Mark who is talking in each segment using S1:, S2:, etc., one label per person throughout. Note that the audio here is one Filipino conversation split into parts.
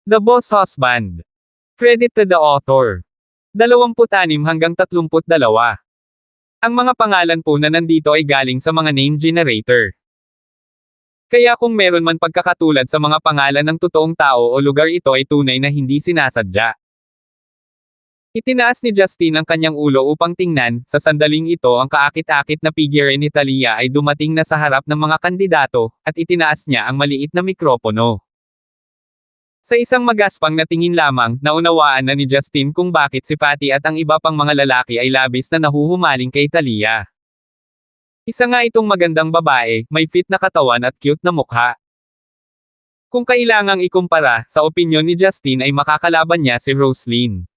S1: The Boss Husband. Credit to the author. 26 hanggang 32. Ang mga pangalan po na nandito ay galing sa mga name generator. Kaya kung meron man pagkakatulad sa mga pangalan ng totoong tao o lugar, ito ay tunay na hindi sinasadya. Itinaas ni Justin ang kanyang ulo upang tingnan. Sa sandaling ito, ang kaakit-akit na figure ni Talia ay dumating na sa harap ng mga kandidato, at itinaas niya ang maliit na mikropono. Sa isang magaspang na tingin lamang, naunawaan na ni Justin kung bakit si Fatty at ang iba pang mga lalaki ay labis na nahuhumaling kay Talia. Isa nga itong magandang babae, may fit na katawan at cute na mukha. Kung kailangang ikumpara, sa opinyon ni Justin ay makakalaban niya si Roslyn.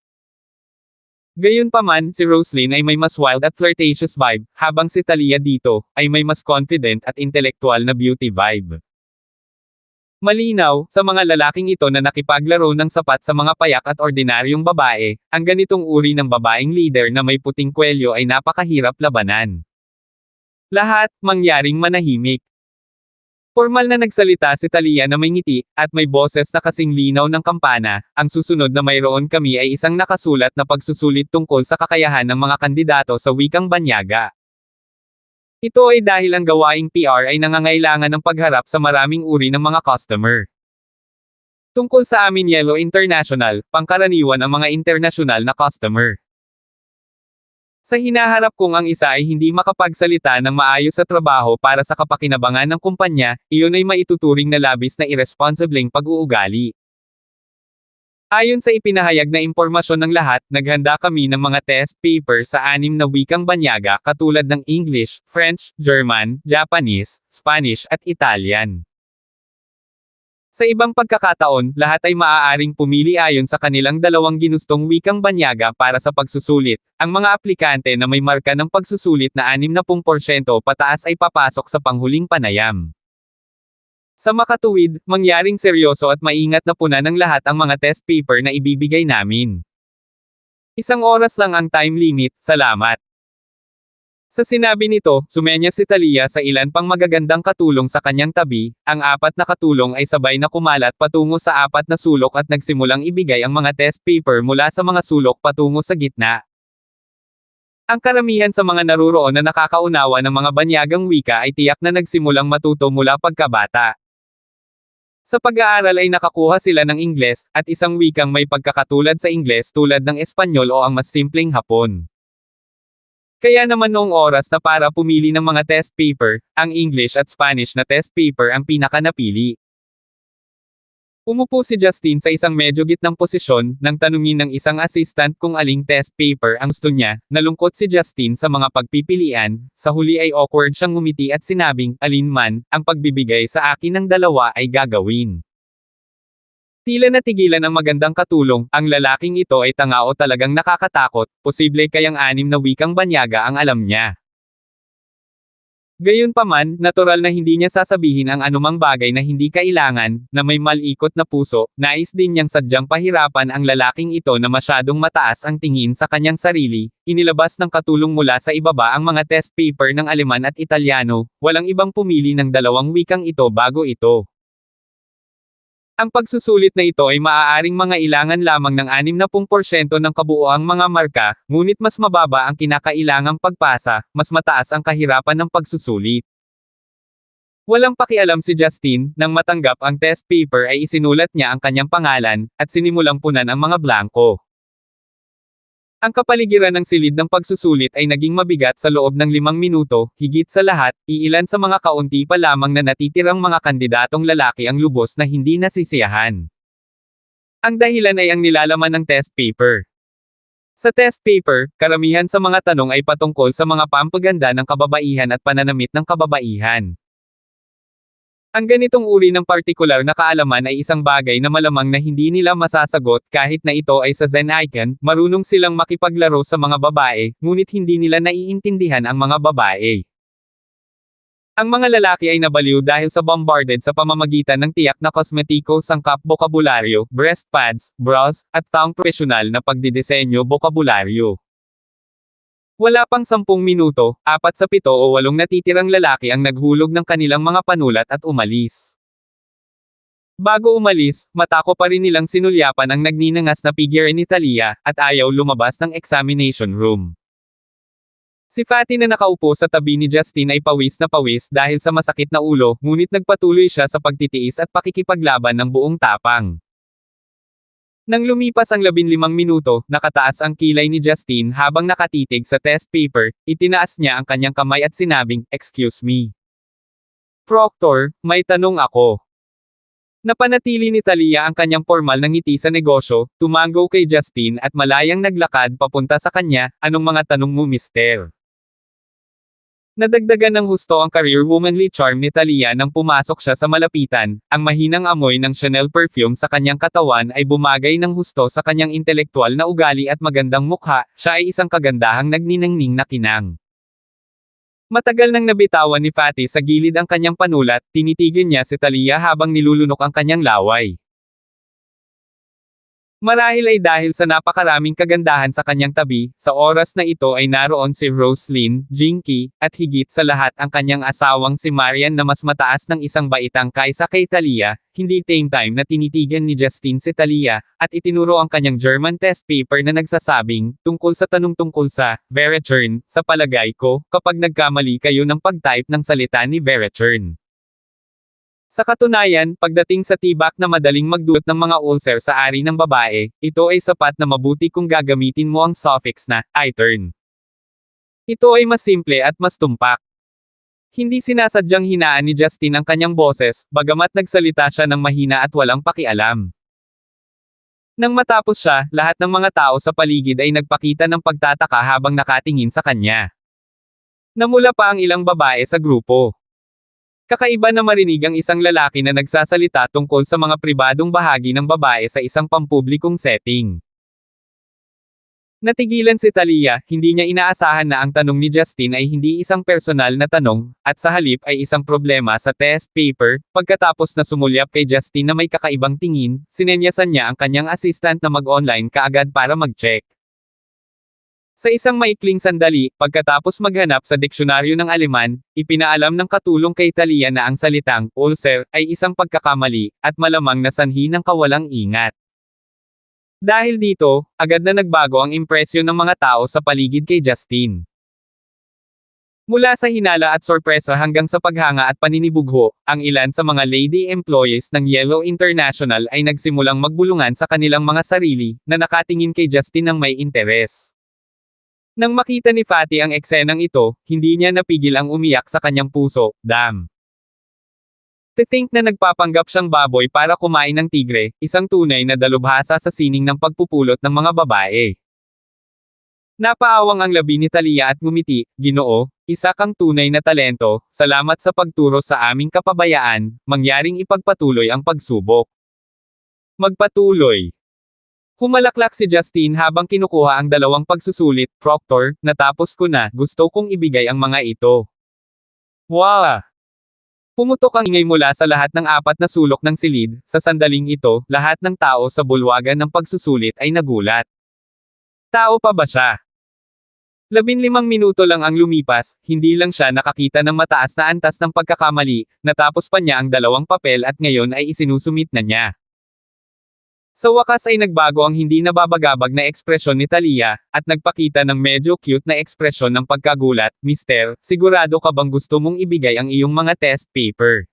S1: Gayunpaman, si Roslyn ay may mas wild at flirtatious vibe, habang si Talia dito, ay may mas confident at intellectual na beauty vibe. Malinaw, sa mga lalaking ito na nakipaglaro ng sapat sa mga payak at ordinaryong babae, ang ganitong uri ng babaeng leader na may puting kwelyo ay napakahirap labanan. Lahat, mangyaring manahimik. Formal na nagsalita si Talia na may ngiti, at may boses na kasing linaw ng kampana. Ang susunod na mayroon kami ay isang nakasulat na pagsusulit tungkol sa kakayahan ng mga kandidato sa wikang banyaga. Ito ay dahil ang gawaing PR ay nangangailangan ng pagharap sa maraming uri ng mga customer. Tungkol sa amin Yellow International, pangkaraniwan ang mga internasyonal na customer. Sa hinaharap kong ang isa ay hindi makapagsalita ng maayos sa trabaho para sa kapakinabangan ng kumpanya, iyon ay maituturing na labis na irresponsibleng pag-uugali. Ayon sa ipinahayag na impormasyon ng lahat, naghanda kami ng mga test paper sa 6 na wikang banyaga katulad ng English, French, German, Japanese, Spanish at Italian. Sa ibang pagkakataon, lahat ay maaaring pumili ayon sa kanilang dalawang ginustong wikang banyaga para sa pagsusulit. Ang mga aplikante na may marka ng pagsusulit na 60% pataas ay papasok sa panghuling panayam. Sa makatuwid, mangyaring seryoso at maingat na puna ng lahat ang mga test paper na ibibigay namin. 1 oras lang ang time limit, salamat. Sa sinabi nito, sumenya si Talia sa ilan pang magagandang katulong sa kanyang tabi. Ang 4 na katulong ay sabay na kumalat patungo sa 4 na sulok at nagsimulang ibigay ang mga test paper mula sa mga sulok patungo sa gitna. Ang karamihan sa mga naruroon na nakakaunawa ng mga banyagang wika ay tiyak na nagsimulang matuto mula pagkabata. Sa pag-aaral ay nakakuha sila ng Ingles, at isang wikang may pagkakatulad sa Ingles tulad ng Espanyol o ang mas simpleng Hapon. Kaya naman noong oras na para pumili ng mga test paper, ang English at Spanish na test paper ang pinaka-napili. Umupo si Justin sa isang medyo gitnang posisyon, nang tanungin ng isang assistant kung aling test paper ang gusto niya. Nalungkot si Justin sa mga pagpipilian, sa huli ay awkward siyang ngumiti at sinabing, alin man, ang pagbibigay sa akin ng dalawa ay gagawin. Tila natigilan ang magandang katulong, ang lalaking ito ay tanga o talagang nakakatakot, posible kayang 6 na wikang banyaga ang alam niya. Gayunpaman, natural na hindi niya sasabihin ang anumang bagay na hindi kailangan, na may malikot na puso. Nais din niyang sadyang pahirapan ang lalaking ito na masyadong mataas ang tingin sa kanyang sarili. Inilabas ng katulong mula sa ibaba ang mga test paper ng Aleman at Italyano, walang ibang pumili ng dalawang wikang ito bago ito. Ang pagsusulit na ito ay maaaring mga ilangan lamang ng 60% ng kabuoang mga marka, ngunit mas mababa ang kinakailangang pagpasa, mas mataas ang kahirapan ng pagsusulit. Walang pakialam si Justin, nang matanggap ang test paper ay isinulat niya ang kanyang pangalan, at sinimulang punan ang mga blanko. Ang kapaligiran ng silid ng pagsusulit ay naging mabigat sa loob ng 5 minuto, higit sa lahat, iilan sa mga kaunti pa lamang na natitirang mga kandidatong lalaki ang lubos na hindi nasisiyahan. Ang dahilan ay ang nilalaman ng test paper. Sa test paper, karamihan sa mga tanong ay patungkol sa mga pampaganda ng kababaihan at pananamit ng kababaihan. Ang ganitong uri ng partikular na kaalaman ay isang bagay na malamang na hindi nila masasagot kahit na ito ay sa Zen icon, marunong silang makipaglaro sa mga babae, ngunit hindi nila naiintindihan ang mga babae. Ang mga lalaki ay nabaliw dahil sa bombarded sa pamamagitan ng tiyak na kosmetiko, sangkap bokabularyo, breast pads, bras, at taong profesional na pagdidisenyo bokabularyo. Wala pang 10 minuto, 4 sa 7 o 8 natitirang lalaki ang naghulog ng kanilang mga panulat at umalis. Bago umalis, mata ko pa rin nilang sinulyapan ang nagninangas na figure ni Thalia, at ayaw lumabas ng examination room. Si Fatty na nakaupo sa tabi ni Justin ay pawis na pawis dahil sa masakit na ulo, ngunit nagpatuloy siya sa pagtitiis at pakikipaglaban ng buong tapang. Nang lumipas ang 15 minuto, nakataas ang kilay ni Justin habang nakatitig sa test paper, itinaas niya ang kanyang kamay at sinabing, "Excuse me. Proctor, may tanong ako." Napanatili ni Thalia ang kanyang formal na ngiti sa negosyo, tumango kay Justin at malayang naglakad papunta sa kanya, "Anong mga tanong mo, mister?" Nadagdagan ng husto ang career womanly charm ni Thalia nang pumasok siya sa malapitan, ang mahinang amoy ng Chanel perfume sa kanyang katawan ay bumagay ng husto sa kanyang intelektual na ugali at magandang mukha, siya ay isang kagandahang nagniningning na kinang. Matagal nang nabitawan ni Fatty sa gilid ang kanyang panulat, tinitigil niya si Thalia habang nilulunok ang kanyang laway. Marahil ay dahil sa napakaraming kagandahan sa kanyang tabi, sa oras na ito ay naroon si Roslyn, Jinky, at higit sa lahat ang kanyang asawang si Marian na mas mataas ng isang baitang kaysa kay Thalia, hindi same time na tinitigan ni Justin si Thalia, at itinuro ang kanyang German test paper na nagsasabing, tungkol sa tanong tungkol sa, Verachern, sa palagay ko, kapag nagkamali kayo ng pag-type ng salita ni Verachern. Sa katunayan, pagdating sa tibak na madaling magdulot ng mga ulcer sa ari ng babae, ito ay sapat na mabuti kung gagamitin mo ang suffix na I-turn. Ito ay mas simple at mas tumpak. Hindi sinasadyang hinaan ni Justin ang kanyang boses, bagamat nagsalita siya ng mahina at walang pakialam. Nang matapos siya, lahat ng mga tao sa paligid ay nagpakita ng pagtataka habang nakatingin sa kanya. Namula pa ang ilang babae sa grupo. Kakaiba na marinig ang isang lalaki na nagsasalita tungkol sa mga pribadong bahagi ng babae sa isang pampublikong setting. Natigilan si Thalia, hindi niya inaasahan na ang tanong ni Justin ay hindi isang personal na tanong, at sa halip ay isang problema sa test paper. Pagkatapos na sumulyap kay Justin na may kakaibang tingin, sinenyasan niya ang kanyang assistant na mag-online kaagad para mag-check. Sa isang maikling sandali, pagkatapos maghanap sa diksyonaryo ng Aleman, ipinaalam ng katulong kay Thalia na ang salitang ulcer ay isang pagkakamali, at malamang na sanhi ng kawalang ingat. Dahil dito, agad na nagbago ang impresyon ng mga tao sa paligid kay Justin. Mula sa hinala at sorpresa hanggang sa paghanga at paninibugho, ang ilan sa mga lady employees ng Yellow International ay nagsimulang magbulungan sa kanilang mga sarili, na nakatingin kay Justin ng may interes. Nang makita ni Fatty ang eksenang ito, hindi niya napigil ang umiyak sa kanyang puso, damn. To think na nagpapanggap siyang baboy para kumain ng tigre, isang tunay na dalubhasa sa sining ng pagpupulot ng mga babae. Napaawang ang labi ni Thalia at ngumiti, "Ginoo, isa kang tunay na talento, salamat sa pagturo sa aming kapabayaan, mangyaring ipagpatuloy ang pagsubok." Magpatuloy. Humalaklak si Justin habang kinukuha ang dalawang pagsusulit, "Proctor, natapos ko na, gusto kong ibigay ang mga ito." Wow! Pumutok ang ingay mula sa lahat ng apat na sulok ng silid, sa sandaling ito, lahat ng tao sa bulwagan ng pagsusulit ay nagulat. Tao pa ba siya? 15 minuto lang ang lumipas, hindi lang siya nakakita ng mataas na antas ng pagkakamali, natapos pa niya ang dalawang papel at ngayon ay isinusumit na niya. Sa wakas ay nagbago ang hindi nababagabag na ekspresyon ni Thalia, at nagpakita ng medyo cute na ekspresyon ng pagkagulat, "Mister, sigurado ka bang gusto mong ibigay ang iyong mga test paper?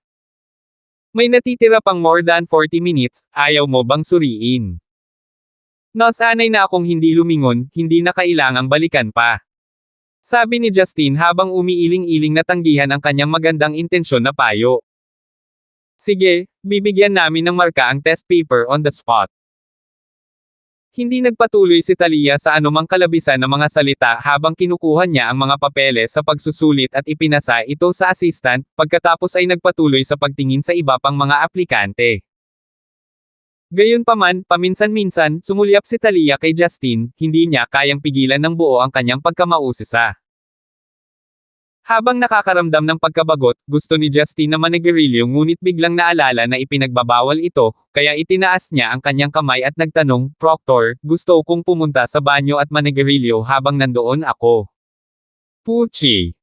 S1: May natitira pang more than 40 minutes, ayaw mo bang suriin?" "Nasanay na akong hindi lumingon, hindi na kailangang balikan pa," sabi ni Justin habang umiiling-iling na tanggihan ang kanyang magandang intensyon na payo. "Sige, bibigyan namin ng marka ang test paper on the spot." Hindi nagpatuloy si Thalia sa anumang kalabisan ng mga salita habang kinukuha niya ang mga papeles sa pagsusulit at ipinasa ito sa assistant, pagkatapos ay nagpatuloy sa pagtingin sa iba pang mga aplikante. Gayunpaman, paminsan-minsan, sumulyap si Thalia kay Justin, hindi niya kayang pigilan ng buo ang kanyang pagkamausisa. Habang nakakaramdam ng pagkabagot, gusto ni Justin na manigarilyo ngunit biglang naalala na ipinagbabawal ito, kaya itinaas niya ang kanyang kamay at nagtanong, "Proctor, gusto kong pumunta sa banyo at manigarilyo habang nandoon ako." Puchi!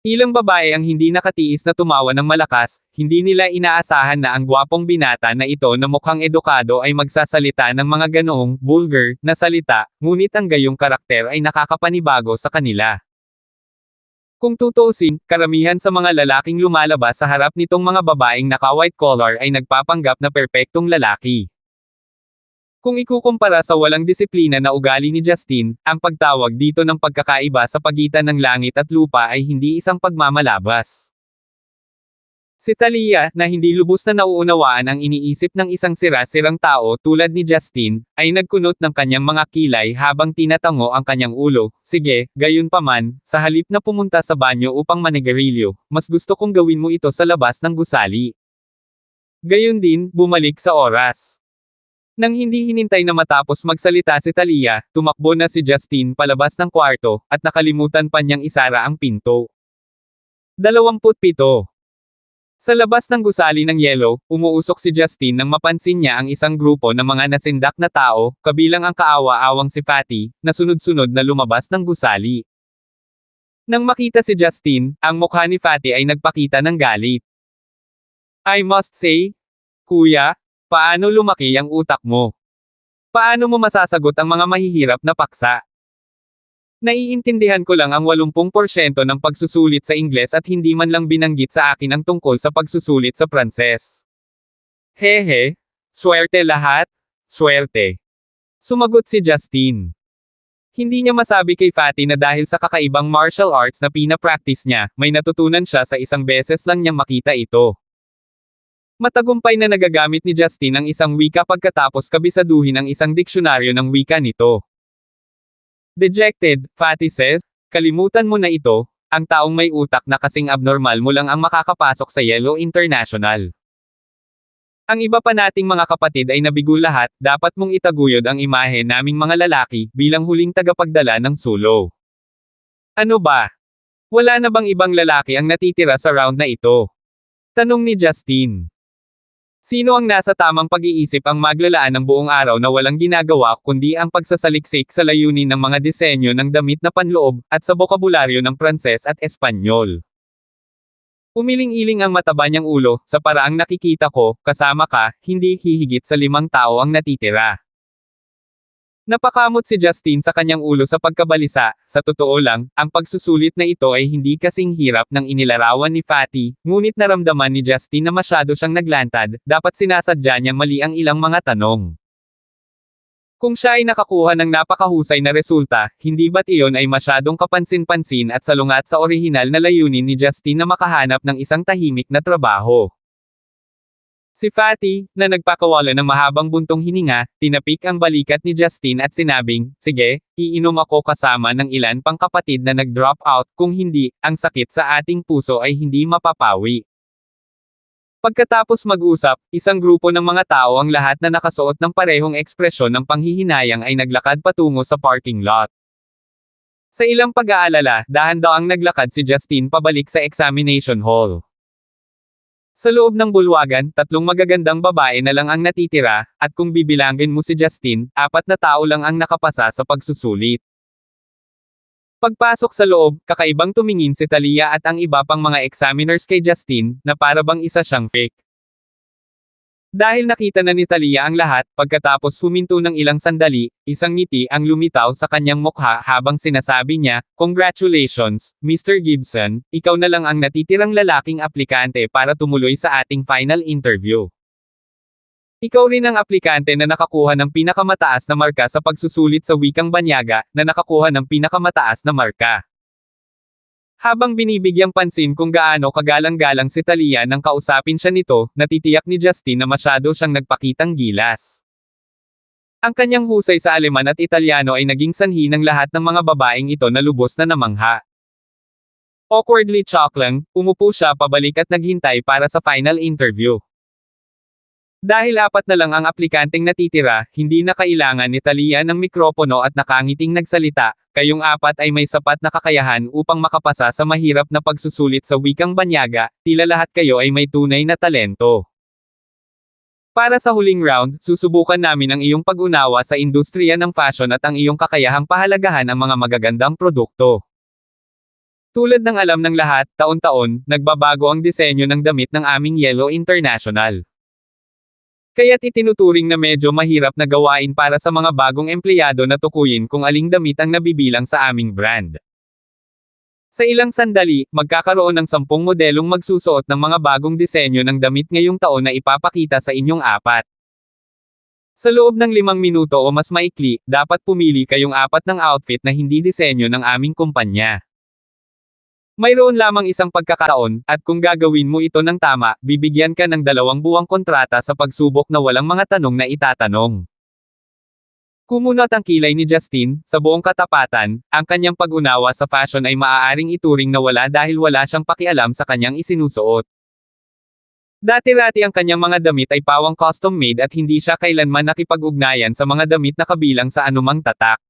S1: Ilang babae ang hindi nakatiis na tumawa ng malakas, hindi nila inaasahan na ang gwapong binata na ito na mukhang edukado ay magsasalita ng mga ganoong, vulgar, na salita, ngunit ang gayong karakter ay nakakapanibago sa kanila. Kung tutuusin, karamihan sa mga lalaking lumalabas sa harap nitong mga babaeng naka-white collar ay nagpapanggap na perpektong lalaki. Kung ikukumpara sa walang disiplina na ugali ni Justin, ang pagtawag dito ng pagkakaiba sa pagitan ng langit at lupa ay hindi isang pagmamalabas. Si Talia, na hindi lubos na nauunawaan ang iniisip ng isang sira-sirang tao tulad ni Justin, ay nagkunot ng kanyang mga kilay habang tinatango ang kanyang ulo. Sige, gayunpaman, sa halip na pumunta sa banyo upang manigarilyo, mas gusto kong gawin mo ito sa labas ng gusali. Gayon din, bumalik sa oras. Nang hindi hinintay na matapos magsalita si Talia, tumakbo na si Justin palabas ng kwarto, at nakalimutan pa niyang isara ang pinto. 27. Sa labas ng gusali ng yelo, umuusok si Justin nang mapansin niya ang isang grupo ng mga nasindak na tao, kabilang ang kaawa-awang si Fatty, na sunod-sunod na lumabas ng gusali. Nang makita si Justin, ang mukha ni Fatty ay nagpakita ng galit. I must say, Kuya, paano lumaki ang utak mo? Paano mo masasagot ang mga mahihirap na paksa? Naiintindihan ko lang ang 80% ng pagsusulit sa Ingles at hindi man lang binanggit sa akin ang tungkol sa pagsusulit sa Pranses. Hehe, swerte lahat, swerte. Sumagot si Justin. Hindi niya masabi kay Fatty na dahil sa kakaibang martial arts na pina-practice niya, may natutunan siya sa isang beses lang niyang makita ito. Matagumpay na nagagamit ni Justin ang isang wika pagkatapos kabisaduhin ang isang diksyonaryo ng wika nito. Dejected, Fatty says, kalimutan mo na ito, ang taong may utak na kasing abnormal mo lang ang makakapasok sa Yellow International. Ang iba pa nating mga kapatid ay nabigo lahat, dapat mong itaguyod ang imahe naming mga lalaki, bilang huling tagapagdala ng sulo. Ano ba? Wala na bang ibang lalaki ang natitira sa round na ito? Tanong ni Justin. Sino ang nasa tamang pag-iisip ang maglalaan ng buong araw na walang ginagawa kundi ang pagsasaliksik sa layunin ng mga disenyo ng damit na panloob, at sa bokabularyo ng Pranses at Espanyol? Umiling-iling ang mataba niyang ulo, sa paraang nakikita ko, kasama ka, hindi hihigit sa 5 tao ang natitira. Napakamot si Justin sa kanyang ulo sa pagkabalisa. Sa totoo lang, ang pagsusulit na ito ay hindi kasing hirap ng inilarawan ni Fatty, ngunit naramdaman ni Justin na masyado siyang naglantad, dapat sinasadya niyang mali ang ilang mga tanong. Kung siya ay nakakuha ng napakahusay na resulta, hindi ba't iyon ay masyadong kapansin-pansin at salungat sa orihinal na layunin ni Justin na makahanap ng isang tahimik na trabaho? Si Fatty, na nagpakawala ng mahabang buntong hininga, tinapik ang balikat ni Justin at sinabing, sige, iinom ako kasama ng ilan pang kapatid na nag-drop out, kung hindi, ang sakit sa ating puso ay hindi mapapawi. Pagkatapos mag-usap, isang grupo ng mga tao ang lahat na nakasuot ng parehong ekspresyon ng panghihinayang ay naglakad patungo sa parking lot. Sa ilang pag-aalala, dahan-daang naglakad si Justin pabalik sa examination hall. Sa loob ng bulwagan, 3 magagandang babae na lang ang natitira, at kung bibilangin mo si Justin, 4 na tao lang ang nakapasa sa pagsusulit. Pagpasok sa loob, kakaibang tumingin si Talia at ang iba pang mga examiners kay Justin, na para bang isa siyang fake. Dahil nakita na ni Talia ang lahat, pagkatapos huminto ng ilang sandali, isang ngiti ang lumitaw sa kanyang mukha habang sinasabi niya, Congratulations, Mr. Gibson, ikaw na lang ang natitirang lalaking aplikante para tumuloy sa ating final interview. Ikaw rin ang aplikante na nakakuha ng pinakamataas na marka sa pagsusulit sa wikang banyaga, na nakakuha ng pinakamataas na marka. Habang binibigyang pansin kung gaano kagalang-galang si Talia nang kausapin siya nito, natitiyak ni Justin na masyado siyang nagpakitang gilas. Ang kanyang husay sa Aleman at Italyano ay naging sanhi ng lahat ng mga babaeng ito na lubos na namangha. Awkwardly chocklang, umupo siya pabalik at naghintay para sa final interview. Dahil 4 na lang ang aplikanteng natitira, hindi na kailangan ni Talia ng mikropono at nakangiting nagsalita, kayong 4 ay may sapat na kakayahan upang makapasa sa mahirap na pagsusulit sa wikang banyaga, tila lahat kayo ay may tunay na talento. Para sa huling round, susubukan namin ang iyong pag-unawa sa industriya ng fashion at ang iyong kakayahang pahalagahan ang mga magagandang produkto. Tulad ng alam ng lahat, taon-taon, nagbabago ang disenyo ng damit ng aming Yellow International. Kaya't itinuturing na medyo mahirap na gawain para sa mga bagong empleyado na tukuyin kung aling damit ang nabibilang sa aming brand. Sa ilang sandali, magkakaroon ng 10 modelong magsusuot ng mga bagong disenyo ng damit ngayong taon na ipapakita sa inyong 4. Sa loob ng 5 minuto o mas maikli, dapat pumili kayong 4 ng outfit na hindi disenyo ng aming kumpanya. Mayroon lamang isang pagkakataon, at kung gagawin mo ito ng tama, bibigyan ka ng 2 buwang kontrata sa pagsubok na walang mga tanong na itatanong. Kumunot ang kilay ni Justin, sa buong katapatan, ang kanyang pag-unawa sa fashion ay maaaring ituring na wala dahil wala siyang pakialam sa kanyang isinusuot. Dati-rati ang kanyang mga damit ay pawang custom-made at hindi siya kailanman nakipag-ugnayan sa mga damit na kabilang sa anumang tatak.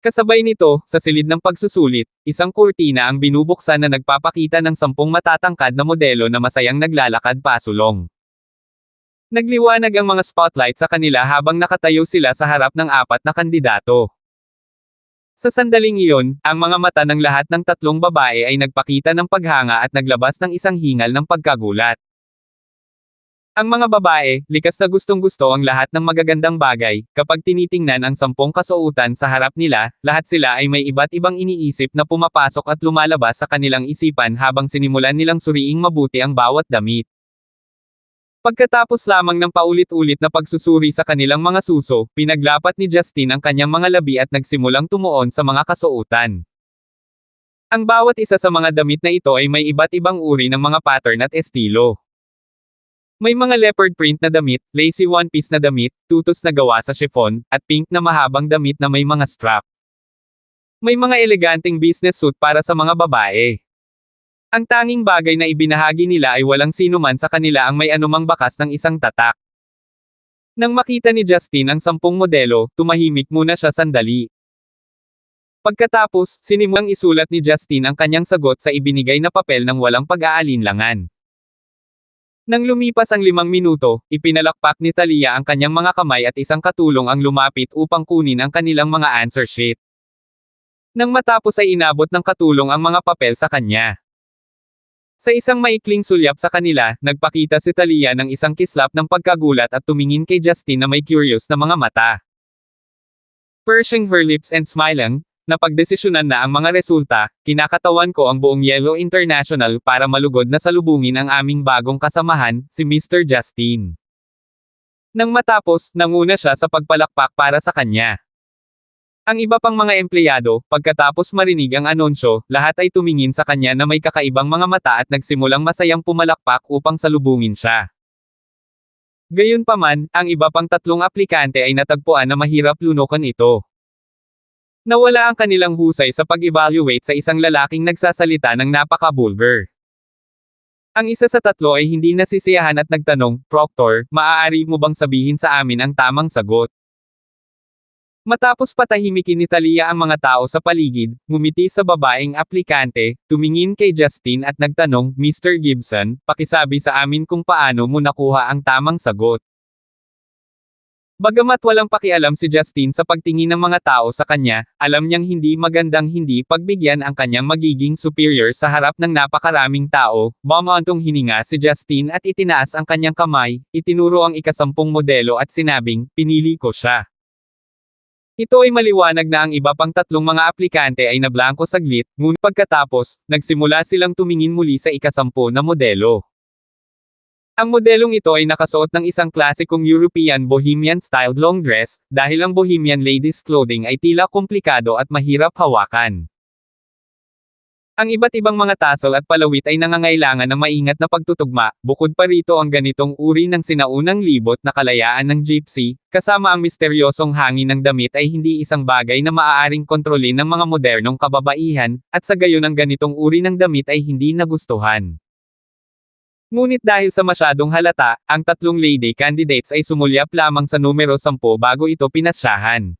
S1: Kasabay nito, sa silid ng pagsusulit, isang kurtina ang binubuksan na nagpapakita ng 10 matatangkad na modelo na masayang naglalakad pasulong. Nagliwanag ang mga spotlight sa kanila habang nakatayo sila sa harap ng 4 na kandidato. Sa sandaling iyon, ang mga mata ng lahat ng 3 babae ay nagpakita ng paghanga at naglabas ng isang hingal ng pagkagulat. Ang mga babae, likas na gustong-gusto ang lahat ng magagandang bagay, kapag tinitingnan ang 10 kasuotan sa harap nila, lahat sila ay may iba't ibang iniisip na pumapasok at lumalabas sa kanilang isipan habang sinimulan nilang suriing mabuti ang bawat damit. Pagkatapos lamang ng paulit-ulit na pagsusuri sa kanilang mga suso, pinaglapat ni Justin ang kanyang mga labi at nagsimulang tumuon sa mga kasuotan. Ang bawat isa sa mga damit na ito ay may iba't ibang uri ng mga pattern at estilo. May mga leopard print na damit, lacy one-piece na damit, tutos na gawa sa chiffon, at pink na mahabang damit na may mga strap. May mga eleganteng business suit para sa mga babae. Ang tanging bagay na ibinahagi nila ay walang sinuman sa kanila ang may anumang bakas ng isang tatak. Nang makita ni Justin ang 10 modelo, tumahimik muna siya sandali. Pagkatapos, sinimulang isulat ni Justin ang kanyang sagot sa ibinigay na papel ng walang pag-aalinlangan. Nang lumipas ang 5 minuto, ipinalakpak ni Talia ang kanyang mga kamay at isang katulong ang lumapit upang kunin ang kanilang mga answer sheet. Nang matapos ay inabot ng katulong ang mga papel sa kanya. Sa isang maikling sulyap sa kanila, nagpakita si Talia ng isang kislap ng pagkagulat at tumingin kay Justin na may curious na mga mata. Pursing her lips and smiling, napagdesisyonan na ang mga resulta, kinakatawan ko ang buong Yellow International para malugod na salubungin ang aming bagong kasamahan, si Mr. Justin. Nang matapos, nanguna siya sa pagpalakpak para sa kanya. Ang iba pang mga empleyado, pagkatapos marinig ang anunsyo, lahat ay tumingin sa kanya na may kakaibang mga mata at nagsimulang masayang pumalakpak upang salubungin siya. Gayunpaman, ang iba pang 3 aplikante ay natagpuan na mahirap lunukan ito. Nawala ang kanilang husay sa pag-evaluate sa isang lalaking nagsasalita ng napaka-vulgar. Ang isa sa 3 ay hindi nasisiyahan at nagtanong, "Proctor, maaari mo bang sabihin sa amin ang tamang sagot?" Matapos patahimikin ni Talia ang mga tao sa paligid, ngumiti sa babaeng aplikante, tumingin kay Justin at nagtanong, "Mr. Gibson, pakisabi sa amin kung paano mo nakuha ang tamang sagot." Bagamat walang pakialam si Justin sa pagtingin ng mga tao sa kanya, alam niyang hindi magandang hindi pagbigyan ang kanyang magiging superior sa harap ng napakaraming tao. Bumantong hininga si Justin at itinaas ang kanyang kamay, itinuro ang ika-10 modelo at sinabing, "Pinili ko siya." Ito ay maliwanag na ang iba pang 3 mga aplikante ay nablangko saglit, ngunit pagkatapos, nagsimula silang tumingin muli sa ika-10 na modelo. Ang modelong ito ay nakasuot ng isang klasikong European bohemian-styled long dress, dahil ang bohemian ladies' clothing ay tila komplikado at mahirap hawakan. Ang iba't ibang mga tassel at palawit ay nangangailangan ng maingat na pagtutugma, bukod pa rito ang ganitong uri ng sinaunang libot na kalayaan ng gypsy, kasama ang misteryosong hangin ng damit ay hindi isang bagay na maaaring kontrolin ng mga modernong kababaihan, at sa gayon ang ganitong uri ng damit ay hindi nagustuhan. Ngunit dahil sa masyadong halata, ang 3 lady candidates ay sumulyap lamang sa numero 10 bago ito pinasyahan.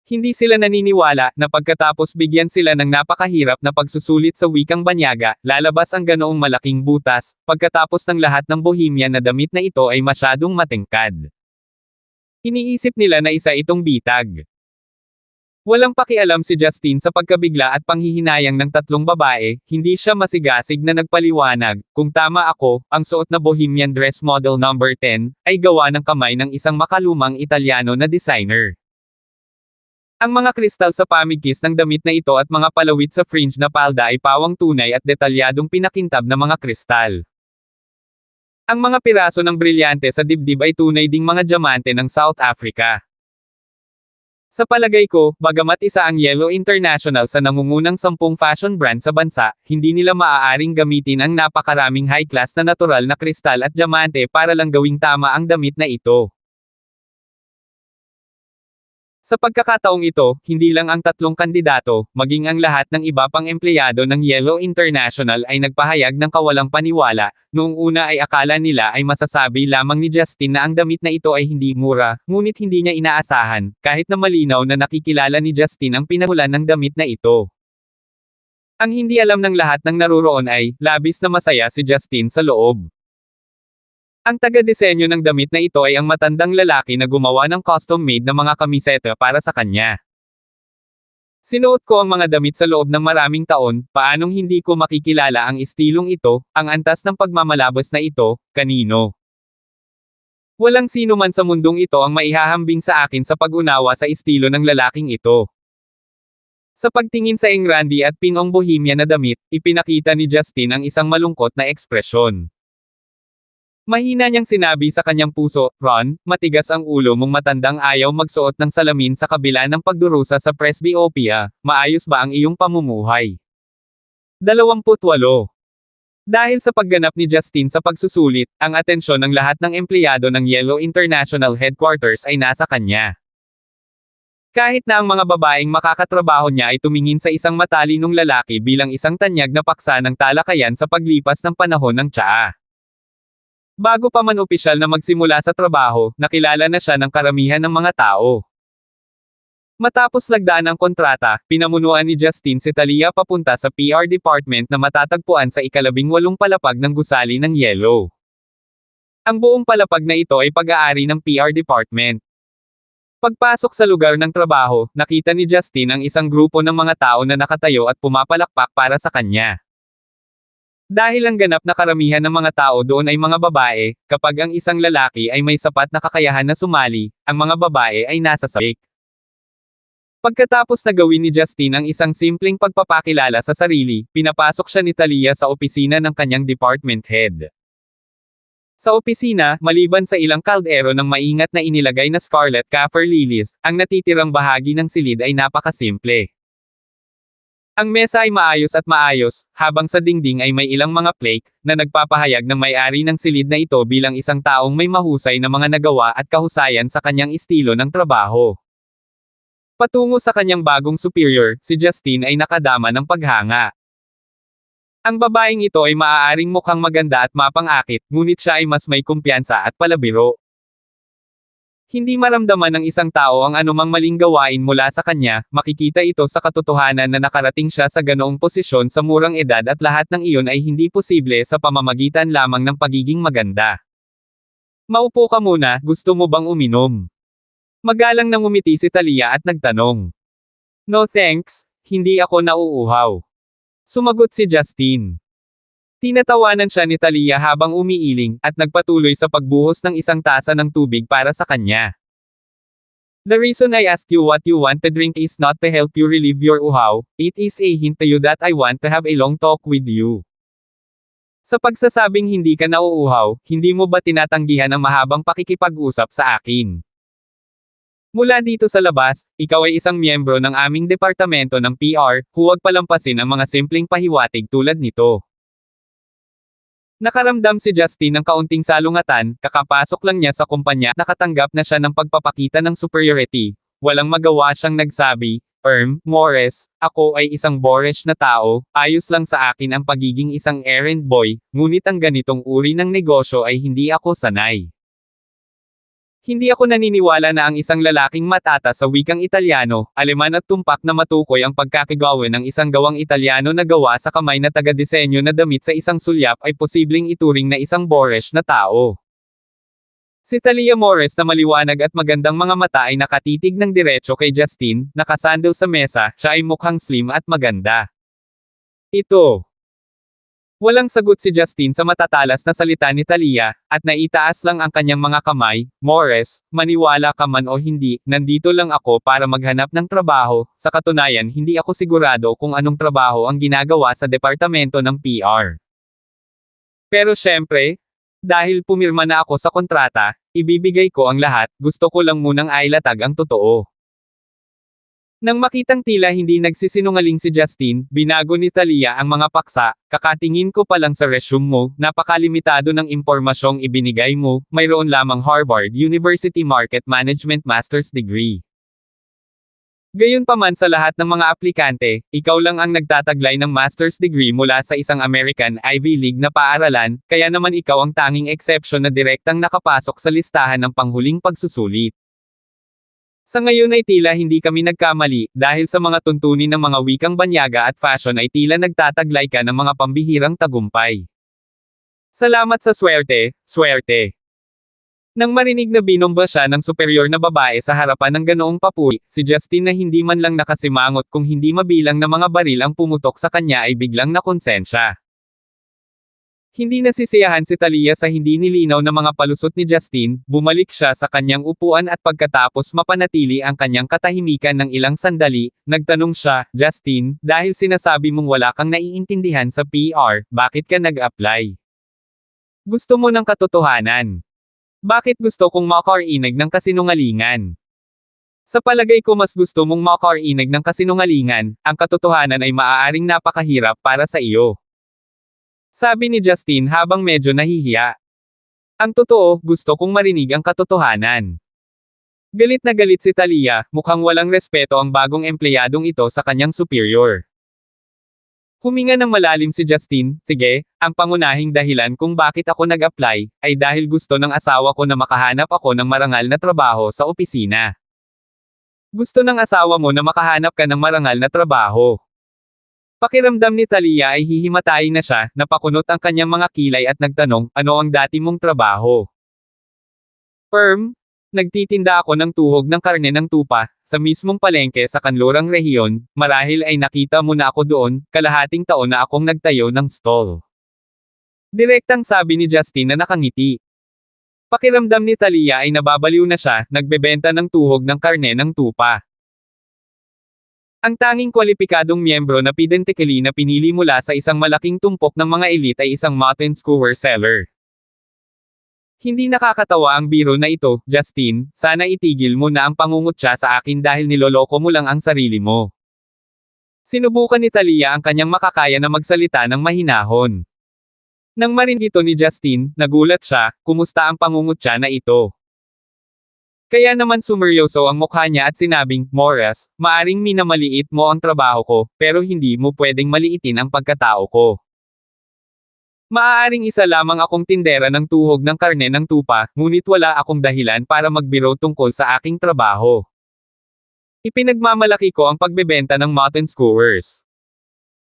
S1: Hindi sila naniniwala na pagkatapos bigyan sila ng napakahirap na pagsusulit sa wikang banyaga, lalabas ang ganoong malaking butas, pagkatapos ng lahat ng bohemian na damit na ito ay masyadong matengkad. Iniisip nila na isa itong bitag. Walang pakialam si Justin sa pagkabigla at panghihinayang ng tatlong babae, hindi siya masigasig na nagpaliwanag, kung tama ako, ang suot na Bohemian dress model number 10, ay gawa ng kamay ng isang makalumang Italyano na designer. Ang mga kristal sa pamigkis ng damit na ito at mga palawit sa fringe na palda ay pawang tunay at detalyadong pinakintab na mga kristal. Ang mga piraso ng brilyante sa dibdib ay tunay ding mga diamante ng South Africa. Sa palagay ko, bagamat isa ang Yellow International sa nangungunang 10 fashion brand sa bansa, hindi nila maaaring gamitin ang napakaraming high-class na natural na kristal at diamante para lang gawing tama ang damit na ito. Sa pagkakataong ito, hindi lang ang tatlong kandidato, maging ang lahat ng iba pang empleyado ng Yellow International ay nagpahayag ng kawalang paniwala. Noong una ay akala nila ay masasabi lamang ni Justin na ang damit na ito ay hindi mura, ngunit hindi niya inaasahan, kahit na malinaw na nakikilala ni Justin ang pinahulan ng damit na ito. Ang hindi alam ng lahat ng naruroon ay, labis na masaya si Justin sa loob. Ang taga-disenyo ng damit na ito ay ang matandang lalaki na gumawa ng custom-made na mga kamiseta para sa kanya. Sinuot ko ang mga damit sa loob ng maraming taon, paanong hindi ko makikilala ang estilong ito, ang antas ng pagmamalabas na ito, kanino? Walang sino man sa mundong ito ang maihahambing sa akin sa pag-unawa sa estilo ng lalaking ito. Sa pagtingin sa Engrandi at pinong Bohemian na damit, ipinakita ni Justin ang isang malungkot na ekspresyon. Mahina niyang sinabi sa kanyang puso, "Ron, matigas ang ulo mong matandang ayaw magsuot ng salamin sa kabila ng pagdurusa sa presbyopia, maayos ba ang iyong pamumuhay?" 28. Dahil sa pagganap ni Justin sa pagsusulit, ang atensyon ng lahat ng empleyado ng Yellow International Headquarters ay nasa kanya. Kahit na ang mga babaeng makakatrabaho niya ay tumingin sa isang matalinong lalaki bilang isang tanyag na paksa ng talakayan sa paglipas ng panahon ng tsaa. Bago pa man opisyal na magsimula sa trabaho, nakilala na siya ng karamihan ng mga tao. Matapos lagdaan ang kontrata, pinamunuan ni Justin si Talia papunta sa PR department na matatagpuan sa ika-18 palapag ng gusali ng Yellow. Ang buong palapag na ito ay pag-aari ng PR department. Pagpasok sa lugar ng trabaho, nakita ni Justin ang isang grupo ng mga tao na nakatayo at pumapalakpak para sa kanya. Dahil ang ganap na karamihan ng mga tao doon ay mga babae, kapag ang isang lalaki ay may sapat na kakayahan na sumali, ang mga babae ay nasa sabik. Pagkatapos na gawin ni Justin ang isang simpleng pagpapakilala sa sarili, pinapasok siya ni Talia sa opisina ng kanyang department head. Sa opisina, maliban sa ilang kaldero ng maingat na inilagay na scarlet kaffir lilies, ang natitirang bahagi ng silid ay napakasimple. Ang mesa ay maayos, habang sa dingding ay may ilang mga plaque, na nagpapahayag ng may-ari ng silid na ito bilang isang taong may mahusay na mga nagawa at kahusayan sa kanyang estilo ng trabaho. Patungo sa kanyang bagong superior, si Justin ay nakadama ng paghanga. Ang babaeng ito ay maaaring mukhang maganda at mapang-akit, ngunit siya ay mas may kumpiyansa at palabiro. Hindi maramdaman ng isang tao ang anumang maling gawain mula sa kanya, makikita ito sa katotohanan na nakarating siya sa ganoong posisyon sa murang edad at lahat ng iyon ay hindi posible sa pamamagitan lamang ng pagiging maganda. Maupo ka muna, gusto mo bang uminom? Magalang nang umiti si Talia at nagtanong. No thanks, hindi ako nauuhaw. Sumagot si Justin. Tinatawanan siya ni Talia habang umiiling, at nagpatuloy sa pagbuhos ng isang tasa ng tubig para sa kanya. The reason I ask you what you want to drink is not to help you relieve your uhaw, it is a hint to you that I want to have a long talk with you. Sa pagsasabing hindi ka nauuhaw, hindi mo ba tinatanggihan ang mahabang pakikipag-usap sa akin? Mula dito sa labas, ikaw ay isang miyembro ng aming departamento ng PR, huwag palampasin ang mga simpleng pahiwatig tulad nito. Nakaramdam si Justin ng kaunting salungatan, kakapasok lang niya sa kumpanya, nakatanggap na siya ng pagpapakita ng superiority. Walang magawa siyang nagsabi, Morris, ako ay isang boorish na tao, ayos lang sa akin ang pagiging isang errand boy, ngunit ang ganitong uri ng negosyo ay hindi ako sanay. Hindi ako naniniwala na ang isang lalaking matata sa wikang Italyano, Aleman at tumpak na matukoy ang pagkakagawa ng isang gawang Italyano na gawa sa kamay na taga-disenyo na damit sa isang sulyap ay posibleng ituring na isang boorish na tao. Si Talia Morris na maliwanag at magandang mga mata ay nakatitig ng diretso kay Justin, nakasandal sa mesa, siya ay mukhang slim at maganda. Ito. Walang sagot si Justin sa matatalas na salita ni Talia, at naitaas lang ang kanyang mga kamay. Morris, maniwala ka man o hindi, nandito lang ako para maghanap ng trabaho. Sa katunayan hindi ako sigurado kung anong trabaho ang ginagawa sa departamento ng PR. Pero syempre, dahil pumirma na ako sa kontrata, ibibigay ko ang lahat, gusto ko lang munang ailatag ang totoo. Nang makitang tila hindi nagsisinungaling si Justin, binago ni Talia ang mga paksa, kakatingin ko pa lang sa resume mo, napakalimitado ng impormasyong ibinigay mo, mayroon lamang Harvard University Market Management Master's Degree. Gayunpaman sa lahat ng mga aplikante, ikaw lang ang nagtataglay ng master's degree mula sa isang American Ivy League na paaralan, kaya naman ikaw ang tanging exception na direktang nakapasok sa listahan ng panghuling pagsusulit. Sa ngayon ay tila hindi kami nagkamali, dahil sa mga tuntunin ng mga wikang banyaga at fashion ay tila nagtataglay ka ng mga pambihirang tagumpay. Salamat sa swerte, swerte. Nang marinig na binomba siya ng superior na babae sa harapan ng ganoong papuri, si Justin na hindi man lang nakasimangot kung hindi mabilang na mga baril ang pumutok sa kanya ay biglang nakonsensya. Hindi nasisiyahan si Talia sa hindi nilinaw na mga palusot ni Justin, bumalik siya sa kanyang upuan at pagkatapos mapanatili ang kanyang katahimikan ng ilang sandali, nagtanong siya, Justin, dahil sinasabi mong wala kang naiintindihan sa PR, bakit ka nag-apply? Gusto mo ng katotohanan? Bakit gusto kong makarinig ng kasinungalingan? Sa palagay ko mas gusto mong makarinig ng kasinungalingan, ang katotohanan ay maaaring napakahirap para sa iyo. Sabi ni Justin habang medyo nahihiya. Ang totoo, gusto kong marinig ang katotohanan. Galit na galit si Talia, mukhang walang respeto ang bagong empleyadong ito sa kanyang superior. Huminga ng malalim si Justin, sige, ang pangunahing dahilan kung bakit ako nag-apply, ay dahil gusto ng asawa ko na makahanap ako ng marangal na trabaho sa opisina. Gusto ng asawa mo na makahanap ka ng marangal na trabaho. Pakiramdam ni Talia ay hihimatayin na siya, napakunot ang kanyang mga kilay at nagtanong, ano ang dati mong trabaho? Nagtitinda ako ng tuhog ng karne ng tupa, sa mismong palengke sa kanlurang rehiyon, marahil ay nakita mo na ako doon, kalahating taon na akong nagtayo ng stall. Direktang sabi ni Justin na nakangiti. Pakiramdam ni Talia ay nababaliw na siya, nagbebenta ng tuhog ng karne ng tupa. Ang tanging kwalipikadong miyembro na pidentikali na pinili mula sa isang malaking tumpok ng mga elite ay isang mutton skewer seller. Hindi nakakatawa ang biro na ito, Justin, sana itigil mo na ang pangungutya sa akin dahil niloloko mo lang ang sarili mo. Sinubukan ni Talia ang kanyang makakaya na magsalita ng mahinahon. Nang marinig ito ni Justin, nagulat siya, kumusta ang pangungutya na ito? Kaya naman sumeryoso ang mukha niya at sinabing, Morris, maaring minamaliit mo ang trabaho ko, pero hindi mo pwedeng maliitin ang pagkatao ko. Maaaring isa lamang akong tindera ng tuhog ng karne ng tupa, ngunit wala akong dahilan para magbiro tungkol sa aking trabaho. Ipinagmamalaki ko ang pagbebenta ng mutton skewers.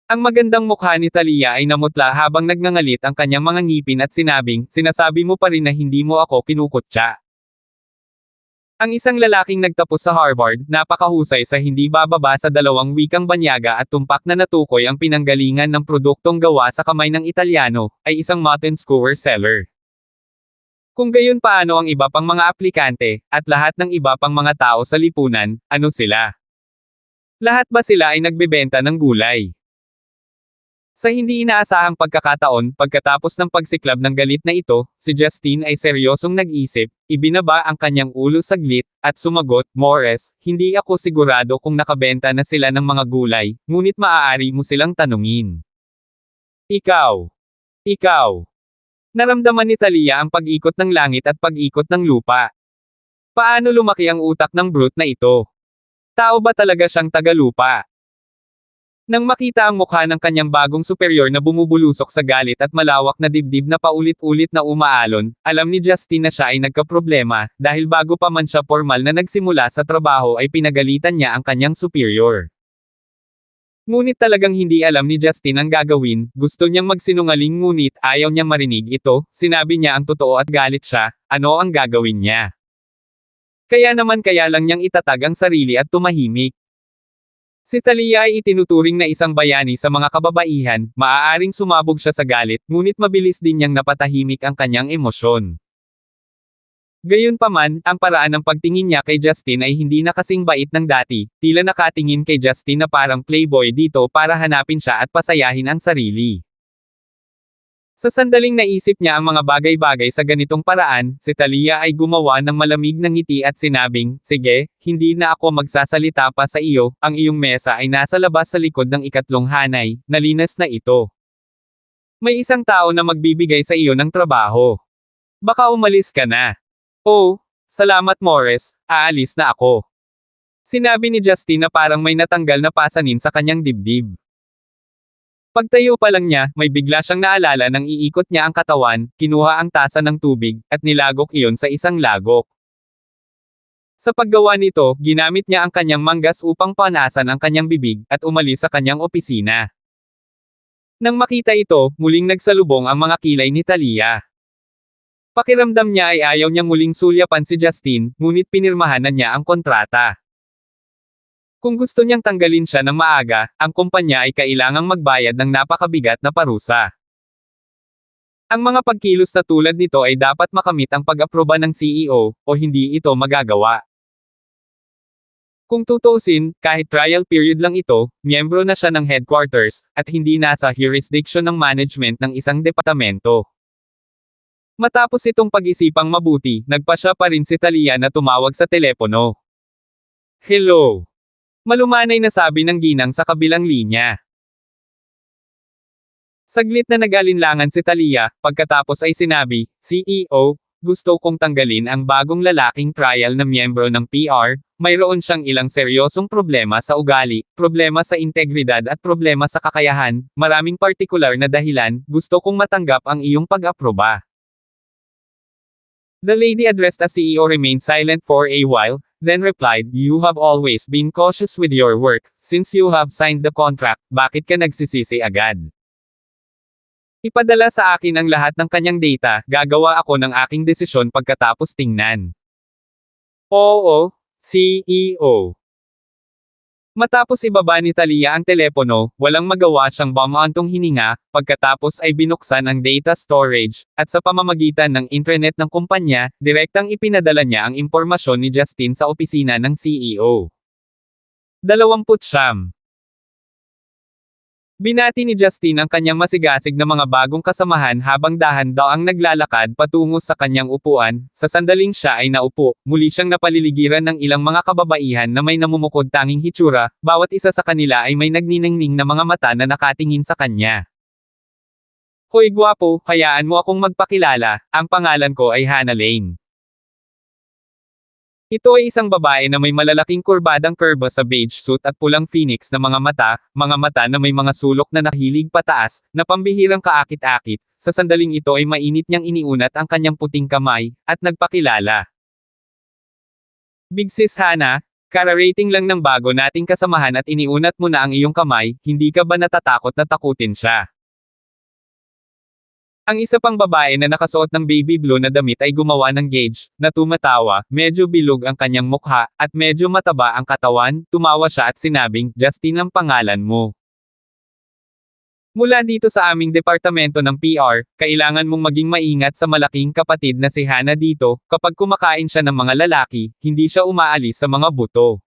S1: Ang magandang mukha ni Talia ay namutla habang nagngangalit ang kanyang mga ngipin at sinabing, sinasabi mo pa rin na hindi mo ako kinukutya. Ang isang lalaking nagtapos sa Harvard, napakahusay sa hindi bababa sa 2 wikang banyaga at tumpak na natukoy ang pinanggalingan ng produktong gawa sa kamay ng Italyano, ay isang mutton skewer seller. Kung gayon paano ang iba pang mga aplikante, at lahat ng iba pang mga tao sa lipunan, ano sila? Lahat ba sila ay nagbebenta ng gulay? Sa hindi inaasahang pagkakataon, pagkatapos ng pagsiklab ng galit na ito, si Justin ay seryosong nag-isip, ibinaba ang kanyang ulo saglit, at sumagot, Morris, hindi ako sigurado kung nakabenta na sila ng mga gulay, ngunit maaari mo silang tanungin. Ikaw. Naramdaman ni Talia ang pag-ikot ng langit at pag-ikot ng lupa. Paano lumaki ang utak ng brute na ito? Tao ba talaga siyang tagalupa? Nang makita ang mukha ng kanyang bagong superior na bumubulusok sa galit at malawak na dibdib na paulit-ulit na umaalon, alam ni Justin na siya ay nagkaproblema, dahil bago pa man siya formal na nagsimula sa trabaho ay pinagalitan niya ang kanyang superior. Ngunit talagang hindi alam ni Justin ang gagawin, gusto niyang magsinungaling ngunit ayaw niyang marinig ito, sinabi niya ang totoo at galit siya, ano ang gagawin niya? Kaya lang niyang itatag ang sarili at tumahimik. Si Talia ay itinuturing na isang bayani sa mga kababaihan, maaaring sumabog siya sa galit, ngunit mabilis din niyang napatahimik ang kanyang emosyon. Gayunpaman, ang paraan ng pagtingin niya kay Justin ay hindi na kasing bait ng dati, tila nakatingin kay Justin na parang playboy dito para hanapin siya at pasayahin ang sarili. Sa sandaling naisip niya ang mga bagay-bagay sa ganitong paraan, si Talia ay gumawa ng malamig na ngiti at sinabing, sige, hindi na ako magsasalita pa sa iyo, ang iyong mesa ay nasa labas sa likod ng ikatlong hanay, nalinas na ito. May isang tao na magbibigay sa iyo ng trabaho. Baka umalis ka na. Oh, salamat Morris, aalis na ako. Sinabi ni Justin na parang may natanggal na pasanin sa kanyang dibdib. Pagtayo pa lang niya, may bigla siyang naalala nang iikot niya ang katawan, kinuha ang tasa ng tubig, at nilagok iyon sa isang lagok. Sa paggawa nito, ginamit niya ang kanyang manggas upang panasan ang kanyang bibig, at umalis sa kanyang opisina. Nang makita ito, muling nagsalubong ang mga kilay ni Talia. Pakiramdam niya ay ayaw niyang muling sulyapan si Justin, ngunit pinirmahan na niya ang kontrata. Kung gusto niyang tanggalin siya ng maaga, ang kumpanya ay kailangang magbayad ng napakabigat na parusa. Ang mga pagkilos na tulad nito ay dapat makamit ang pag-aproba ng CEO, o hindi ito magagawa. Kung tutuusin, kahit trial period lang ito, miyembro na siya ng headquarters, at hindi nasa jurisdiction ng management ng isang departamento. Matapos itong pag-isipang mabuti, nagpasya pa rin si Talia na tumawag sa telepono. Hello! Malumanay na sabi ng ginang sa kabilang linya. Saglit na nag-alinlangan si Talia, pagkatapos ay sinabi, CEO, gusto kong tanggalin ang bagong lalaking trial na miyembro ng PR, mayroon siyang ilang seryosong problema sa ugali, problema sa integridad at problema sa kakayahan, maraming partikular na dahilan, gusto kong matanggap ang iyong pag-aproba. The lady addressed as CEO remained silent for a while, then replied, you have always been cautious with your work, since you have signed the contract, bakit ka nagsisisi agad? Ipadala sa akin ang lahat ng kanyang data, gagawa ako ng aking desisyon pagkatapos tingnan. Oo, CEO. Matapos ibaba ni Talia ang telepono, walang magawa siyang bumantong hininga, pagkatapos ay binuksan ang data storage, at sa pamamagitan ng intranet ng kumpanya, direktang ipinadala niya ang impormasyon ni Justin sa opisina ng CEO. 29. Binati ni Justin ang kanyang masigasig na mga bagong kasamahan habang dahan-daang naglalakad patungo sa kanyang upuan, sa sandaling siya ay naupo, muli siyang napaliligiran ng ilang mga kababaihan na may namumukod tanging hitsura, bawat isa sa kanila ay may nagniningning na mga mata na nakatingin sa kanya. Hoy gwapo, hayaan mo akong magpakilala, ang pangalan ko ay Hannah Lane. Ito ay isang babae na may malalaking kurbadang kurba sa beige suit at pulang phoenix na mga mata na may mga sulok na nahilig pataas, na pambihirang kaakit-akit, sa sandaling ito ay mainit niyang iniunat ang kanyang puting kamay, at nagpakilala. Big Sis Hannah, kararating lang ng bago nating kasamahan at iniunat mo na ang iyong kamay, hindi ka ba natatakot na takutin siya? Ang isa pang babae na nakasuot ng baby blue na damit ay gumawa ng gauge, na tumatawa, medyo bilog ang kanyang mukha, at medyo mataba ang katawan, tumawa siya at sinabing, Justin ang pangalan mo. Mula dito sa aming departamento ng PR, kailangan mong maging maingat sa malaking kapatid na si Hannah dito, kapag kumakain siya ng mga lalaki, hindi siya umaalis sa mga buto.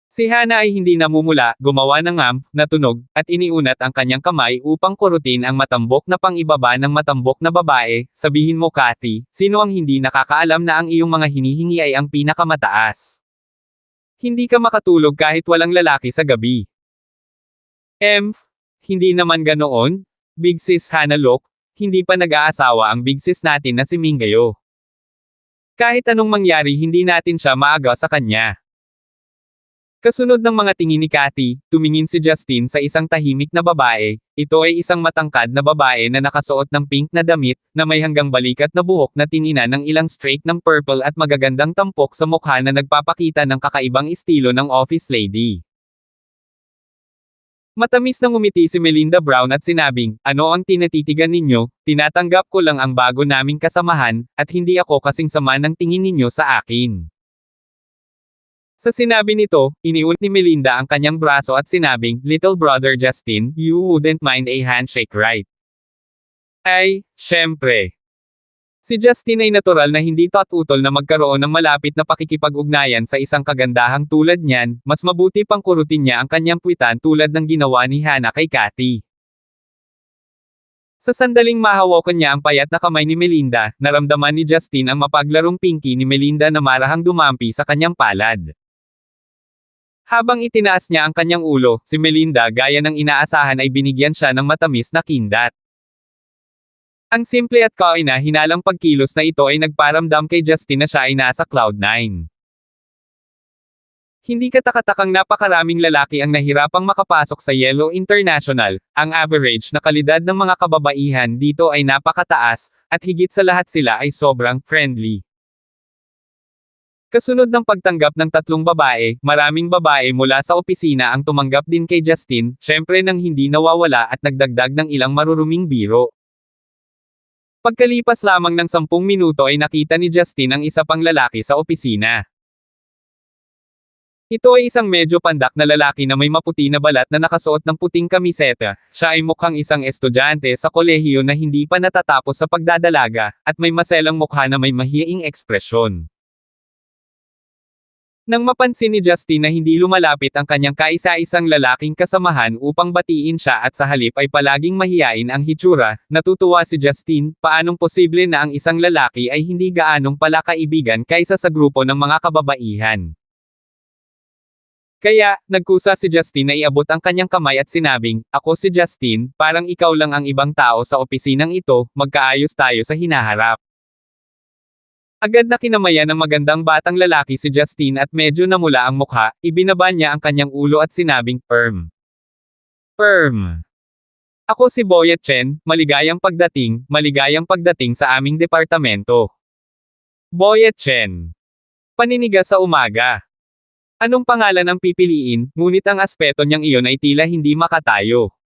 S1: Si Hannah ay hindi namumula, gumawa ng na tunog, at iniunat ang kanyang kamay upang kurutin ang matambok na pang-ibaba ng matambok na babae, sabihin mo Kathy, sino ang hindi nakakaalam na ang iyong mga hinihingi ay ang pinakamataas? Hindi ka makatulog kahit walang lalaki sa gabi. Hindi naman ganoon? Big Sis Hannah look, hindi pa nag-aasawa ang big sis natin na si Mingayo. Kahit anong mangyari hindi natin siya maaga sa kanya. Kasunod ng mga tingin ni Kathy, tumingin si Justin sa isang tahimik na babae, ito ay isang matangkad na babae na nakasuot ng pink na damit, na may hanggang balikat na buhok na tinina ng ilang streak ng purple at magagandang tampok sa mukha na nagpapakita ng kakaibang estilo ng office lady. Matamis na ngumiti si Melinda Brown at sinabing, ano ang tinatitigan ninyo, tinatanggap ko lang ang bago naming kasamahan, at hindi ako kasing sama ng tingin ninyo sa akin. Sa sinabi nito, iniunt ni Melinda ang kanyang braso at sinabing, Little brother Justin, you wouldn't mind a handshake right? Ay, syempre. Si Justin ay natural na hindi tatutol na magkaroon ng malapit na pakikipag-ugnayan sa isang kagandahang tulad niyan, mas mabuti pang kurutin niya ang kanyang puwitan tulad ng ginawa ni Hannah kay Kathy. Sa sandaling mahawakan niya ang payat na kamay ni Melinda, naramdaman ni Justin ang mapaglarong pinky ni Melinda na marahang dumampi sa kanyang palad. Habang itinaas niya ang kanyang ulo, si Melinda gaya ng inaasahan ay binigyan siya ng matamis na kindat. Ang simple at kaina-hinalang pagkilos na ito ay nagparamdam kay Justin na siya ay nasa Cloud9. Hindi katakatakang napakaraming lalaki ang nahirapang makapasok sa Yellow International, ang average na kalidad ng mga kababaihan dito ay napakataas, at higit sa lahat sila ay sobrang friendly. Kasunod ng pagtanggap ng 3 babae, maraming babae mula sa opisina ang tumanggap din kay Justin, syempre nang hindi nawawala at nagdagdag ng ilang maruruming biro. Pagkalipas lamang ng 10 minuto ay nakita ni Justin ang isa pang lalaki sa opisina. Ito ay isang medyo pandak na lalaki na may maputi na balat na nakasuot ng puting kamiseta. Siya ay mukhang isang estudyante sa kolehiyo na hindi pa natatapos sa pagdadalaga, at may maselang mukha na may mahiyaing ekspresyon. Nang mapansin ni Justin na hindi lumalapit ang kanyang kaisa-isang lalaking kasamahan upang batiin siya at sa halip ay palaging mahiyain ang hitsura, natutuwa si Justin, paanong posible na ang isang lalaki ay hindi gaanong pala kaibigan kaysa sa grupo ng mga kababaihan. Kaya, nagkusa si Justin na iabot ang kanyang kamay at sinabing, ako si Justin, parang ikaw lang ang ibang tao sa opisinang ito, magkaayos tayo sa hinaharap. Agad na kinamayan ng magandang batang lalaki si Justin at medyo namula ang mukha, ibinaba niya ang kanyang ulo at sinabing, Ako si Boyet Chen, maligayang pagdating sa aming departamento. Boyet Chen. Paninigas sa umaga. Anong pangalan ang pipiliin, ngunit ang aspeto niyang iyon ay tila hindi makatayo.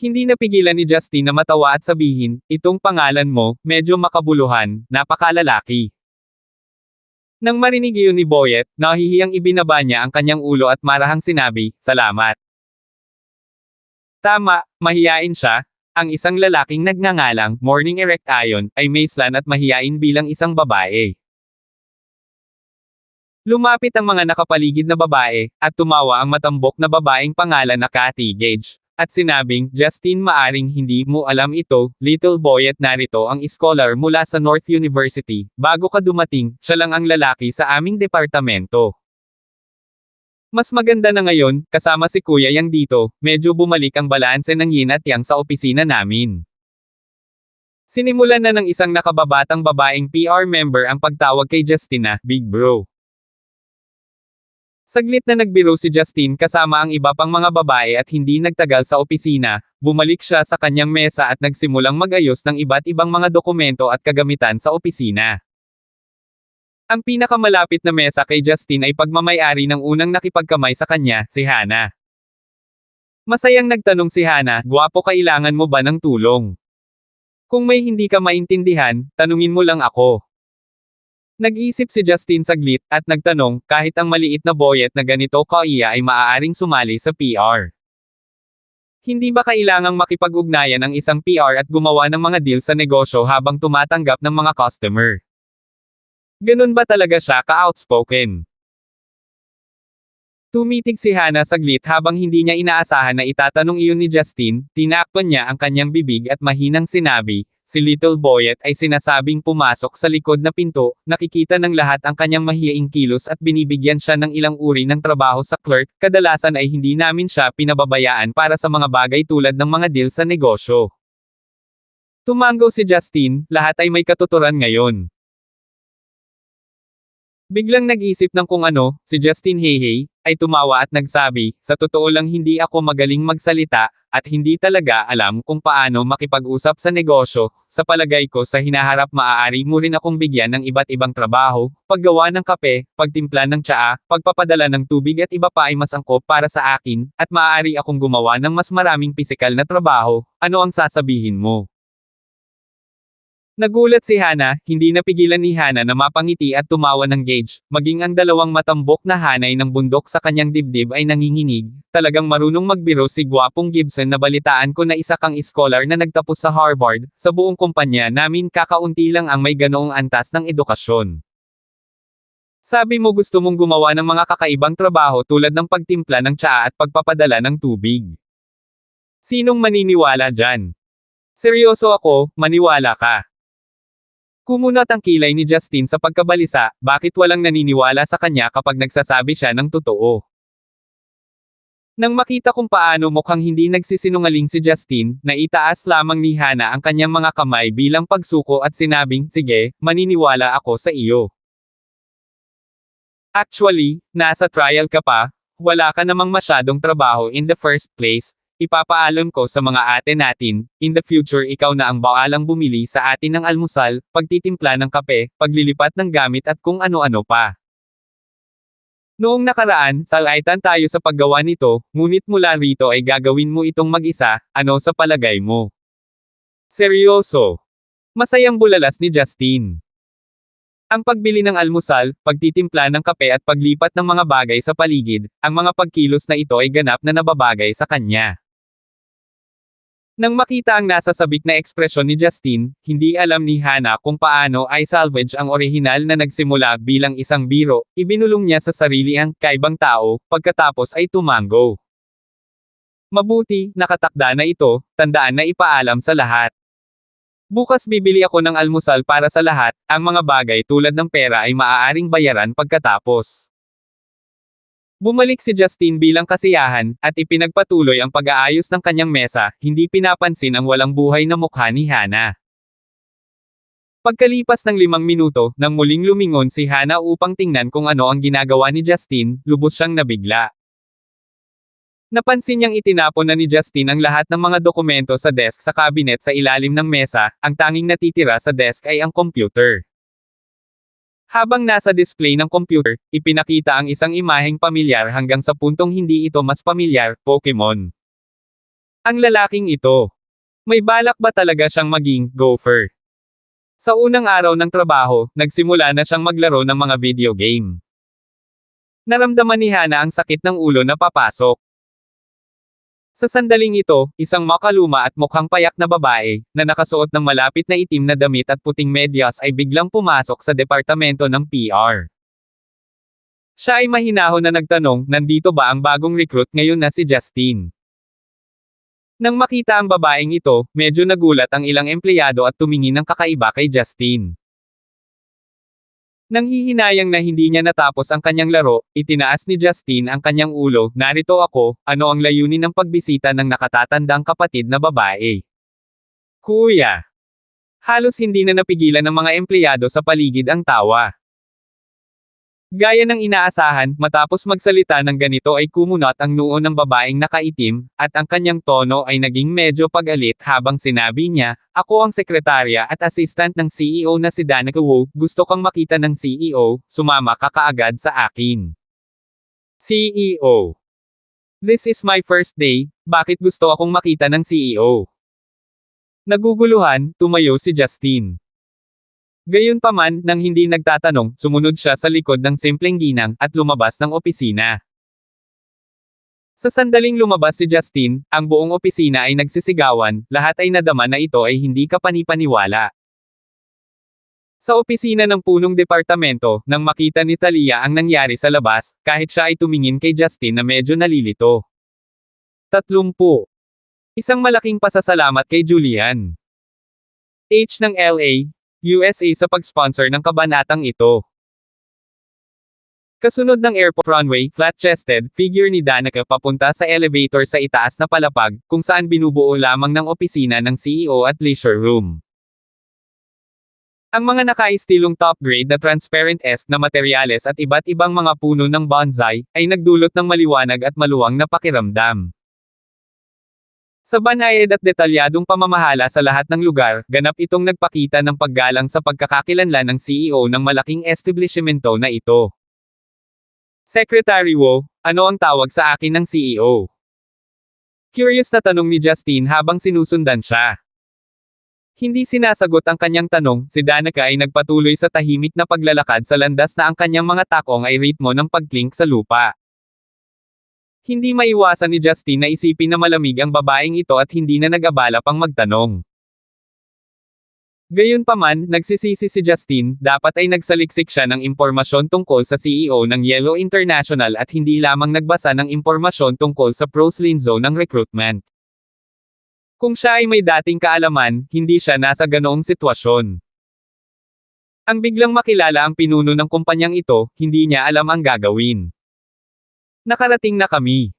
S1: Hindi napigilan ni Justin na matawa at sabihin, itong pangalan mo, medyo makabuluhan, napakalalaki. Nang marinig iyon ni Boyet, nahihiyang ibinaba niya ang kanyang ulo at marahang sinabi, salamat. Tama, mahiyain siya. Ang isang lalaking nagngangalang, Morning Erect Ion, ay maislan at mahiyain bilang isang babae. Lumapit ang mga nakapaligid na babae, at tumawa ang matambok na babaeng pangalan na Kathy Gage. At sinabing, Justin maaring hindi mo alam ito, little boy at narito ang scholar mula sa North University, bago ka dumating, siya lang ang lalaki sa aming departamento. Mas maganda na ngayon, kasama si Kuya Yang dito, medyo bumalik ang balanse ng yin at yang sa opisina namin. Sinimulan na ng isang nakababatang babaeng PR member ang pagtawag kay Justin na, Big Bro. Saglit na nagbiro si Justin kasama ang iba pang mga babae at hindi nagtagal sa opisina, bumalik siya sa kanyang mesa at nagsimulang mag-ayos ng iba't ibang mga dokumento at kagamitan sa opisina. Ang pinakamalapit na mesa kay Justin ay pagmamay-ari ng unang nakipagkamay sa kanya, si Hannah. Masayang nagtanong si Hannah, gwapo kailangan mo ba ng tulong? Kung may hindi ka maintindihan, tanungin mo lang ako. Nag-isip si Justin saglit, at nagtanong, kahit ang maliit na boyet na ganito kaiya ay maaaring sumali sa PR. Hindi ba kailangang makipag-ugnayan ang isang PR at gumawa ng mga deal sa negosyo habang tumatanggap ng mga customer? Ganun ba talaga siya ka-outspoken? Tumitig si Hannah saglit habang hindi niya inaasahan na itatanong iyon ni Justin, tinakpan niya ang kanyang bibig at mahinang sinabi, si Little Boyet ay sinasabing pumasok sa likod na pinto, nakikita ng lahat ang kanyang mahiyaing kilos at binibigyan siya ng ilang uri ng trabaho sa clerk, kadalasan ay hindi namin siya pinababayaan para sa mga bagay tulad ng mga deal sa negosyo. Tumango si Justin, lahat ay may katuturan ngayon. Biglang nag-isip ng kung ano, si Justin Heihei, ay tumawa at nagsabi, sa totoo lang hindi ako magaling magsalita, at hindi talaga alam kung paano makipag-usap sa negosyo, sa palagay ko sa hinaharap maaari mo rin akong bigyan ng iba't ibang trabaho, paggawa ng kape, pagtimpla ng tsaa, pagpapadala ng tubig at iba pa ay mas angkop para sa akin, at maaari akong gumawa ng mas maraming pisikal na trabaho, ano ang sasabihin mo? Nagulat si Hana, hindi napigilan ni Hana na mapangiti at tumawa ng Gage, maging ang dalawang matambok na hanay ng bundok sa kanyang dibdib ay nanginginig, talagang marunong magbiro si gwapong Gibson na balitaan ko na isa kang scholar na nagtapos sa Harvard, sa buong kumpanya namin kakaunti lang ang may ganoong antas ng edukasyon. Sabi mo gusto mong gumawa ng mga kakaibang trabaho tulad ng pagtimpla ng tsaa at pagpapadala ng tubig. Sinong maniniwala dyan? Seryoso ako, maniwala ka. Kumunat ang kilay ni Justin sa pagkabalisa, bakit walang naniniwala sa kanya kapag nagsasabi siya ng totoo. Nang makita kung paano mukhang hindi nagsisinungaling si Justin, naitaas lamang ni Hana ang kanyang mga kamay bilang pagsuko at sinabing, sige, maniniwala ako sa iyo. Actually, nasa trial ka pa, wala ka namang masyadong trabaho in the first place. Ipapaalam ko sa mga ate natin, in the future ikaw na ang baalang bumili sa atin ng almusal, pagtitimpla ng kape, paglilipat ng gamit at kung ano-ano pa. Noong nakaraan, salaitan tayo sa paggawa nito, ngunit mula rito ay gagawin mo itong mag-isa, ano sa palagay mo? Seryoso. Masayang bulalas ni Justin. Ang pagbili ng almusal, pagtitimpla ng kape at paglipat ng mga bagay sa paligid, ang mga pagkilos na ito ay ganap na nababagay sa kanya. Nang makita ang nasa sabik na ekspresyon ni Justin, hindi alam ni Hana kung paano ay salvage ang orihinal na nagsimula bilang isang biro, ibinulong niya sa sarili ang kaibang tao, pagkatapos ay tumango. Mabuti, nakatakda na ito, tandaan na ipaalam sa lahat. Bukas bibili ako ng almusal para sa lahat, ang mga bagay tulad ng pera ay maaaring bayaran pagkatapos. Bumalik si Justin bilang kasiyahan, at ipinagpatuloy ang pag-aayos ng kanyang mesa, hindi pinapansin ang walang buhay na mukha ni Hana. Pagkalipas ng 5 minuto, nang muling lumingon si Hana upang tingnan kung ano ang ginagawa ni Justin, lubos siyang nabigla. Napansin niyang itinapon na ni Justin ang lahat ng mga dokumento sa desk sa cabinet sa ilalim ng mesa, ang tanging natitira sa desk ay ang computer. Habang nasa display ng computer, ipinakita ang isang imaheng pamilyar hanggang sa puntong hindi ito mas pamilyar, Pokemon. Ang lalaking ito. May balak ba talaga siyang maging gopher? Sa unang araw ng trabaho, nagsimula na siyang maglaro ng mga video game. Naramdaman ni Hana ang sakit ng ulo na papasok. Sa sandaling ito, isang makaluma at mukhang payak na babae, na nakasuot ng malapit na itim na damit at puting medyas ay biglang pumasok sa departamento ng PR. Siya ay mahinahon na nagtanong, nandito ba ang bagong recruit ngayon na si Justin? Nang makita ang babaeng ito, medyo nagulat ang ilang empleyado at tumingin ng kakaiba kay Justin. Nang hihinayang na hindi niya natapos ang kanyang laro, itinaas ni Justin ang kanyang ulo, narito ako, ano ang layunin ng pagbisita ng nakatatandang kapatid na babae? Kuya! Halos hindi na napigilan ng mga empleyado sa paligid ang tawa. Gaya ng inaasahan, matapos magsalita ng ganito ay kumunat ang noo ng babaeng nakaitim, at ang kanyang tono ay naging medyo pag-alit habang sinabi niya, ako ang sekretarya at assistant ng CEO na si Danica Wu, gusto kang makita ng CEO, sumama ka kaagad sa akin. CEO. This is my first day, bakit gusto akong makita ng CEO? Naguguluhan, tumayo si Justin. Gayunpaman, nang hindi nagtatanong, sumunod siya sa likod ng simpleng ginang, at lumabas ng opisina. Sa sandaling lumabas si Justin, ang buong opisina ay nagsisigawan, lahat ay nadama na ito ay hindi kapani-paniwala. Sa opisina ng punong departamento, nang makita ni Talia ang nangyari sa labas, kahit siya ay tumingin kay Justin na medyo nalilito. 30. Isang malaking pasasalamat kay Julian H. ng LA, USA sa pag-sponsor ng kabanatang ito. Kasunod ng airport runway, flat-chested, figure ni Danica papunta sa elevator sa itaas na palapag, kung saan binubuo lamang ng opisina ng CEO at leisure room. Ang mga nakaistilong top-grade na transparent-esque na materyales at iba't ibang mga puno ng bonsai, ay nagdulot ng maliwanag at maluwang na pakiramdam. Sa banayad at detalyadong pamamahala sa lahat ng lugar, ganap itong nagpakita ng paggalang sa pagkakakilanlan ng CEO ng malaking establishmento na ito. Secretary Wo, ano ang tawag sa akin ng CEO? Curious na tanong ni Justine habang sinusundan siya. Hindi sinasagot ang kanyang tanong, si Danica ay nagpatuloy sa tahimik na paglalakad sa landas na ang kanyang mga takong ay ritmo ng pagklink sa lupa. Hindi maiwasan ni Justine na isipin na malamig ang babaeng ito at hindi na nag-abala pang magtanong. Gayunpaman, nagsisisi si Justine, dapat ay nagsaliksik siya ng impormasyon tungkol sa CEO ng Yellow International at hindi lamang nagbasa ng impormasyon tungkol sa pros linzo ng recruitment. Kung siya ay may dating kaalaman, hindi siya nasa ganoong sitwasyon. Ang biglang makilala ang pinuno ng kumpanyang ito, hindi niya alam ang gagawin. Nakarating na kami.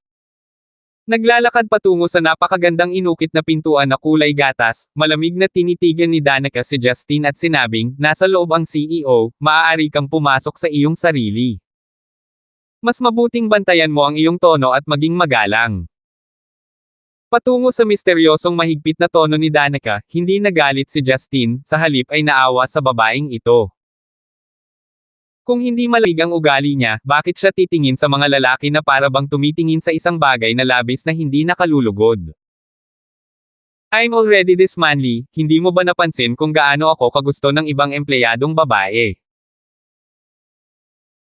S1: Naglalakad patungo sa napakagandang inukit na pintuan na kulay gatas, malamig na tinitigan ni Danica si Justine at sinabing, nasa loob ang CEO, maaari kang pumasok sa iyong sarili. Mas mabuting bantayan mo ang iyong tono at maging magalang. Patungo sa misteryosong mahigpit na tono ni Danica, hindi nagalit si Justine, sa halip ay naawa sa babaeng ito. Kung hindi malig ang ugali niya, bakit siya titingin sa mga lalaki na para bang tumitingin sa isang bagay na labis na hindi nakalulugod? I'm already this manly, hindi mo ba napansin kung gaano ako kagusto ng ibang empleyadong babae?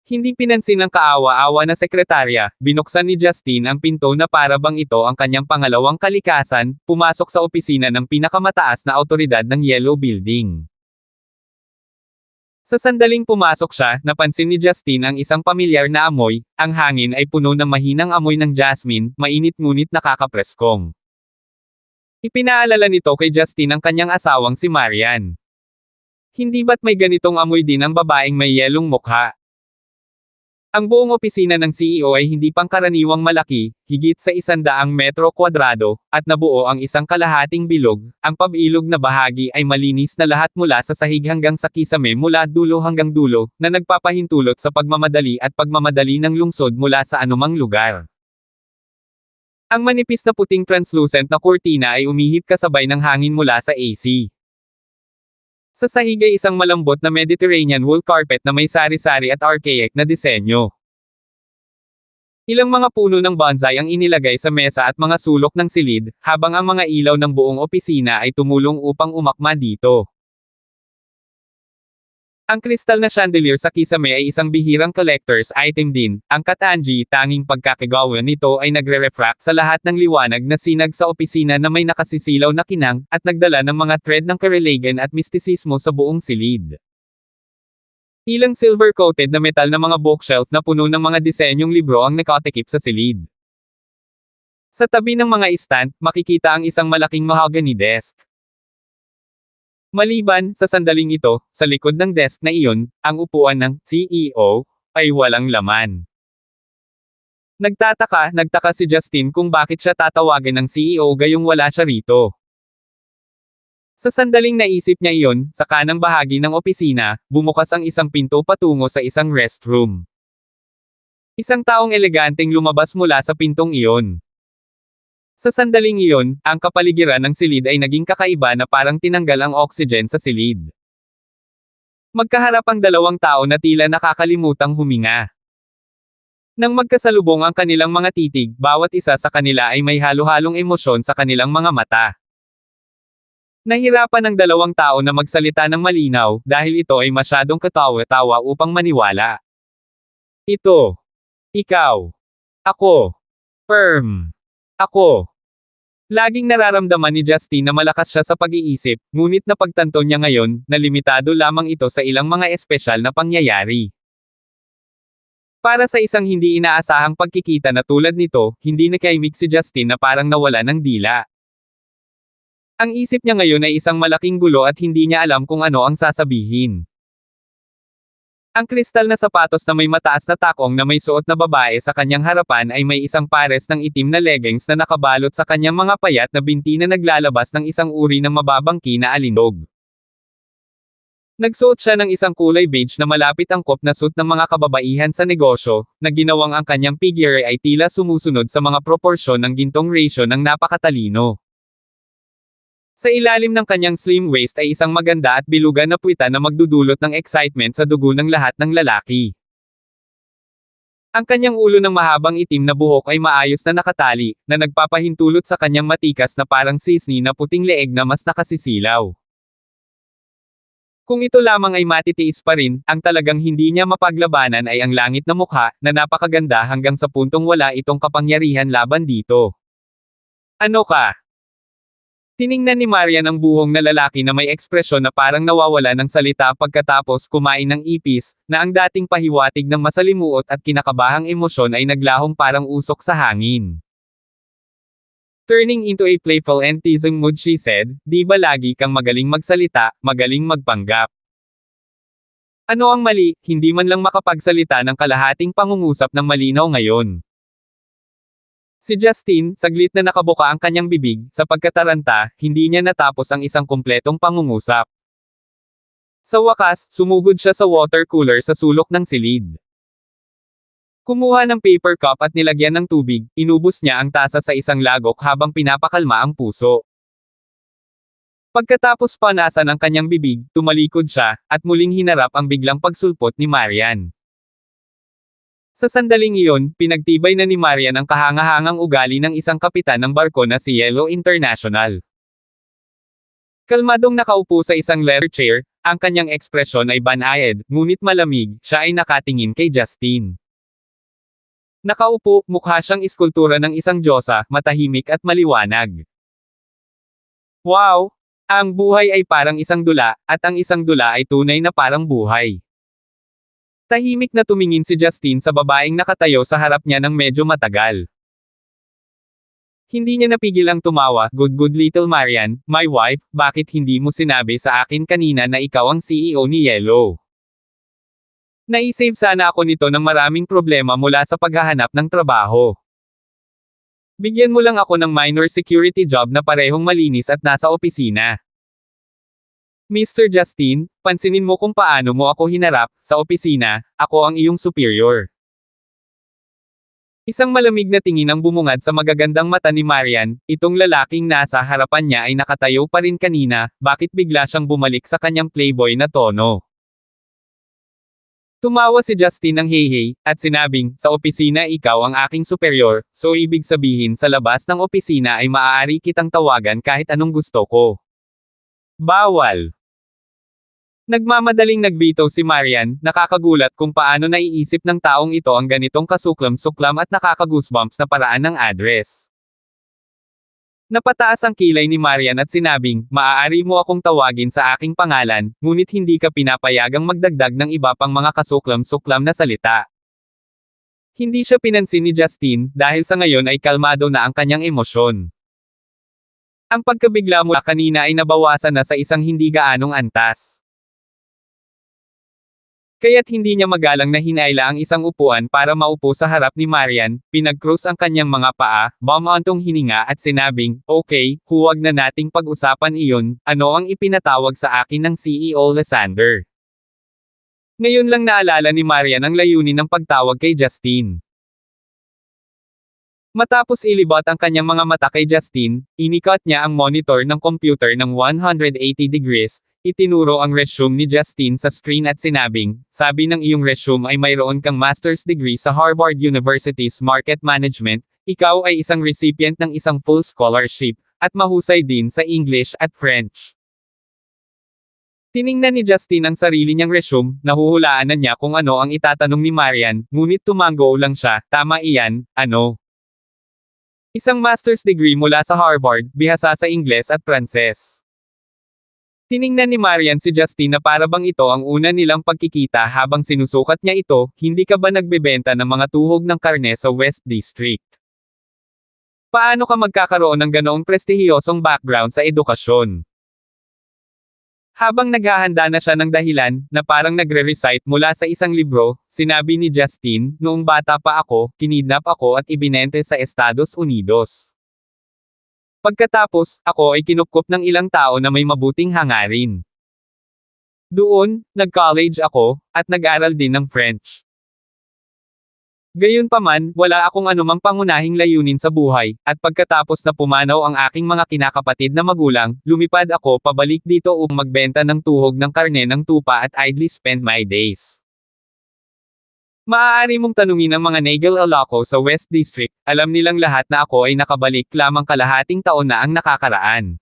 S1: Hindi pinansin ng kaawa-awa na sekretarya, binuksan ni Justine ang pinto na para bang ito ang kanyang pangalawang kalikasan, pumasok sa opisina ng pinakamataas na awtoridad ng Yellow Building. Sa sandaling pumasok siya, napansin ni Justine ang isang pamilyar na amoy, ang hangin ay puno ng mahinang amoy ng jasmine, mainit ngunit nakakapreskong. Ipinaalala nito kay Justine ang kanyang asawang si Marian. Hindi ba't may ganitong amoy din ang babaeng may yelong mukha? Ang buong opisina ng CEO ay hindi pangkaraniwang malaki, higit sa 100 metro kwadrado, at nabuo ang isang kalahating bilog. Ang pabilog na bahagi ay malinis na lahat mula sa sahig hanggang sa kisame mula dulo hanggang dulo, na nagpapahintulot sa pagmamadali at pagmamadali ng lungsod mula sa anumang lugar. Ang manipis na puting translucent na kurtina ay umihip kasabay ng hangin mula sa AC. Sa sahig ay isang malambot na Mediterranean wool carpet na may sari-sari at archaic na disenyo. Ilang mga puno ng bonsai ang inilagay sa mesa at mga sulok ng silid, habang ang mga ilaw ng buong opisina ay tumulong upang umakma dito. Ang kristal na chandelier sa kisame ay isang bihirang collector's item din. Ang Katanji, tanging pagkakagawa nito ay nagre-refract sa lahat ng liwanag na sinag sa opisina na may nakasisilaw na kinang, at nagdala ng mga thread ng kareligan at mistisismo sa buong silid. Ilang silver-coated na metal na mga bookshelf na puno ng mga disenyong libro ang nakatikip sa silid. Sa tabi ng mga stand, makikita ang isang malaking mahogany desk. Maliban sa sandaling ito, sa likod ng desk na iyon, ang upuan ng CEO ay walang laman. Nagtaka si Justine kung bakit siya tatawagin ng CEO gayong wala siya rito. Sa sandaling naisip niya iyon, sa kanang bahagi ng opisina, bumukas ang isang pinto patungo sa isang restroom. Isang taong eleganteng lumabas mula sa pintong iyon. Sa sandaling iyon, ang kapaligiran ng silid ay naging kakaiba na parang tinanggal ang oxygen sa silid. Magkaharap ang dalawang tao na tila nakakalimutang huminga. Nang magkasalubong ang kanilang mga titig, bawat isa sa kanila ay may halo-halong emosyon sa kanilang mga mata. Nahirapan ang dalawang tao na magsalita ng malinaw, dahil ito ay masyadong katawa-tawa upang maniwala. Ito. Ikaw. Ako. Ako. Laging nararamdaman ni Justine na malakas siya sa pag-iisip, ngunit napagtanto niya ngayon, na limitado lamang ito sa ilang mga espesyal na pangyayari. Para sa isang hindi inaasahang pagkikita na tulad nito, hindi nakaimik si Justine na parang nawala ng dila. Ang isip niya ngayon ay isang malaking gulo at hindi niya alam kung ano ang sasabihin. Ang kristal na sapatos na may mataas na takong na may suot na babae sa kanyang harapan ay may isang pares ng itim na leggings na nakabalot sa kanyang mga payat na binti na naglalabas ng isang uri ng mababangki na alindog. Nagsuot siya ng isang kulay beige na malapit angkop na suit ng mga kababaihan sa negosyo, na ginawang ang kanyang figure ay tila sumusunod sa mga proporsyon ng gintong ratio ng napakatalino. Sa ilalim ng kanyang slim waist ay isang maganda at bilugan na puwita na magdudulot ng excitement sa dugo ng lahat ng lalaki. Ang kanyang ulo ng mahabang itim na buhok ay maayos na nakatali, na nagpapahintulot sa kanyang matikas na parang sisni na puting leeg na mas nakasisilaw. Kung ito lamang ay matitiis pa rin, ang talagang hindi niya mapaglabanan ay ang langit na mukha, na napakaganda hanggang sa puntong wala itong kapangyarihan laban dito. Ano ka? Tiningnan ni Marian ang buhong na lalaki na may ekspresyon na parang nawawala ng salita pagkatapos kumain ng ipis, na ang dating pahiwatig ng masalimuot at kinakabahang emosyon ay naglahong parang usok sa hangin. Turning into a playful and teasing mood she said, "Di ba lagi kang magaling magsalita, magaling magpanggap? Ano ang mali, hindi man lang makapagsalita ng kalahating pangungusap ng malinaw ngayon?" Si Justine, saglit na nakabuka ang kanyang bibig, sa pagkataranta, hindi niya natapos ang isang kumpletong pangungusap. Sa wakas, sumugod siya sa water cooler sa sulok ng silid. Kumuha ng paper cup at nilagyan ng tubig, inubos niya ang tasa sa isang lagok habang pinapakalma ang puso. Pagkatapos panasan ang kanyang bibig, tumalikod siya, at muling hinarap ang biglang pagsulpot ni Marian. Sa sandaling iyon, pinagtibay na ni Marian ang kahangahangang ugali ng isang kapitan ng barko na si Yellow International. Kalmadong nakaupo sa isang leather chair, ang kanyang ekspresyon ay banayad, ngunit malamig, siya ay nakatingin kay Justine. Nakaupo, mukha siyang iskultura ng isang diyosa, matahimik at maliwanag. Wow! Ang buhay ay parang isang dula, at ang isang dula ay tunay na parang buhay. Tahimik na tumingin si Justine sa babaeng nakatayo sa harap niya ng medyo matagal. Hindi niya napigilang tumawa, good little Marian, my wife, bakit hindi mo sinabi sa akin kanina na ikaw ang CEO ni Yellow? Naisave sana ako nito ng maraming problema mula sa paghahanap ng trabaho. Bigyan mo lang ako ng minor security job na parehong malinis at nasa opisina. Mr. Justine, pansinin mo kung paano mo ako hinarap, sa opisina, ako ang iyong superior. Isang malamig na tingin ang bumungad sa magagandang mata ni Marian, itong lalaking nasa harapan niya ay nakatayo pa rin kanina, bakit bigla siyang bumalik sa kanyang playboy na tono? Tumawa si Justine ng hey, at sinabing, sa opisina ikaw ang aking superior, so ibig sabihin sa labas ng opisina ay maaari kitang tawagan kahit anong gusto ko. Bawal. Nagmamadaling nagbitaw si Marian, nakakagulat kung paano naiisip ng taong ito ang ganitong kasuklam-suklam at nakaka-goosebumps na paraan ng address. Napataas ang kilay ni Marian at sinabing, maaari mo akong tawagin sa aking pangalan, ngunit hindi ka pinapayagang magdagdag ng iba pang mga kasuklam-suklam na salita. Hindi siya pinansin ni Justine, dahil sa ngayon ay kalmado na ang kanyang emosyon. Ang pagkabigla mula kanina ay nabawasan na sa isang hindi gaanong antas. Kaya't hindi niya magalang na hinaila ang isang upuan para maupo sa harap ni Marian, pinag-cross ang kanyang mga paa, bumantong hininga at sinabing, okay, huwag na nating pag-usapan iyon, ano ang ipinatawag sa akin ng CEO Lysander. Ngayon lang naalala ni Marian ang layunin ng pagtawag kay Justine. Matapos ilibot ang kanyang mga mata kay Justine, inikot niya ang monitor ng computer ng 180 degrees, itinuro ang resume ni Justine sa screen at sinabing, sabi ng iyong resume ay mayroon kang master's degree sa Harvard University's Market Management, ikaw ay isang recipient ng isang full scholarship, at mahusay din sa English at French. Tiningnan ni Justine ang sarili niyang resume, nahuhulaan na niya kung ano ang itatanong ni Marian, ngunit tumango lang siya, tama iyan, ano? Isang master's degree mula sa Harvard, bihasa sa Ingles at Pranses. Tiningnan ni Marian si Justine na para bang ito ang una nilang pagkikita habang sinusukat niya ito, hindi ka ba nagbebenta ng mga tuhog ng karne sa West District? Paano ka magkakaroon ng ganoong prestihiyosong background sa edukasyon? Habang naghahanda na siya ng dahilan, na parang nagre-recite mula sa isang libro, sinabi ni Justine, noong bata pa ako, kinidnap ako at ibinente sa Estados Unidos. Pagkatapos, ako ay kinupkop ng ilang tao na may mabuting hangarin. Doon, nag-college ako, at nag-aral din ng French. Gayunpaman, wala akong anumang pangunahing layunin sa buhay, at pagkatapos na pumanaw ang aking mga kinakapatid na magulang, lumipad ako pabalik dito upang magbenta ng tuhog ng karne ng tupa at idly spend my days. Maaari mong tanungin ang mga Nagel Alaco sa West District, alam nilang lahat na ako ay nakabalik lamang kalahating taon na ang nakakaraan.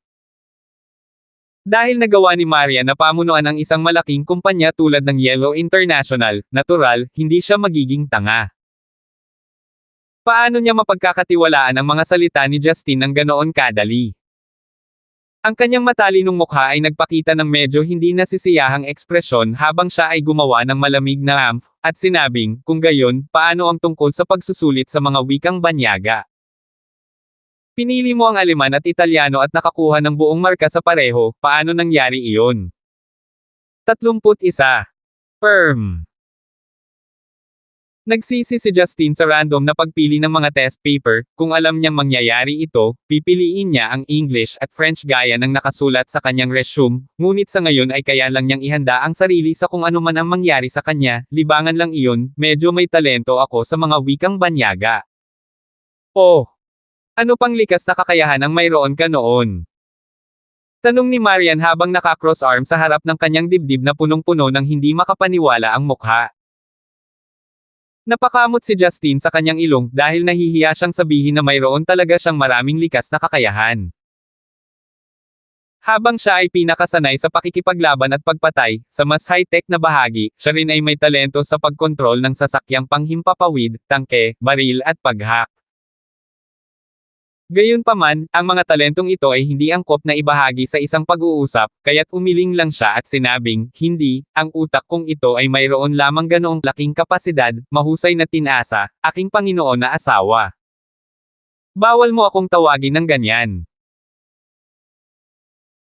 S1: Dahil nagawa ni Maria na pamunuan ang isang malaking kumpanya tulad ng Yellow International, natural, hindi siya magiging tanga. Paano niya mapagkakatiwalaan ang mga salita ni Justin ng ganoon kadali? Ang kanyang matalinong mukha ay nagpakita ng medyo hindi nasisiyahang ekspresyon habang siya ay gumawa ng malamig na amph, at sinabing, kung gayon, paano ang tungkol sa pagsusulit sa mga wikang banyaga? Pinili mo ang Aleman at Italyano at nakakuha ng buong marka sa pareho, paano nangyari iyon? 31. Nagsisi si Justin sa random na pagpili ng mga test paper, kung alam niyang mangyayari ito, pipiliin niya ang English at French gaya ng nakasulat sa kanyang resume, ngunit sa ngayon ay kaya lang niyang ihanda ang sarili sa kung ano man ang mangyari sa kanya, libangan lang iyon, medyo may talento ako sa mga wikang banyaga. Oh! Ano pang likas na kakayahan ang mayroon ka noon? Tanong ni Marian habang naka-cross arm sa harap ng kanyang dibdib na punong-puno ng hindi makapaniwala ang mukha. Napakamot si Justin sa kanyang ilong dahil nahihiya siyang sabihin na mayroon talaga siyang maraming likas na kakayahan. Habang siya ay pinakasanay sa pakikipaglaban at pagpatay, sa mas high-tech na bahagi, siya rin ay may talento sa pagkontrol ng sasakyang panghimpapawid, tangke, baril at paghak. Gayunpaman, ang mga talentong ito ay hindi angkop na ibahagi sa isang pag-uusap, kaya't umiling lang siya at sinabing, hindi, ang utak kong ito ay mayroon lamang ganoong laking kapasidad, mahusay na tinasa, aking Panginoon na asawa. Bawal mo akong tawagin ng ganyan.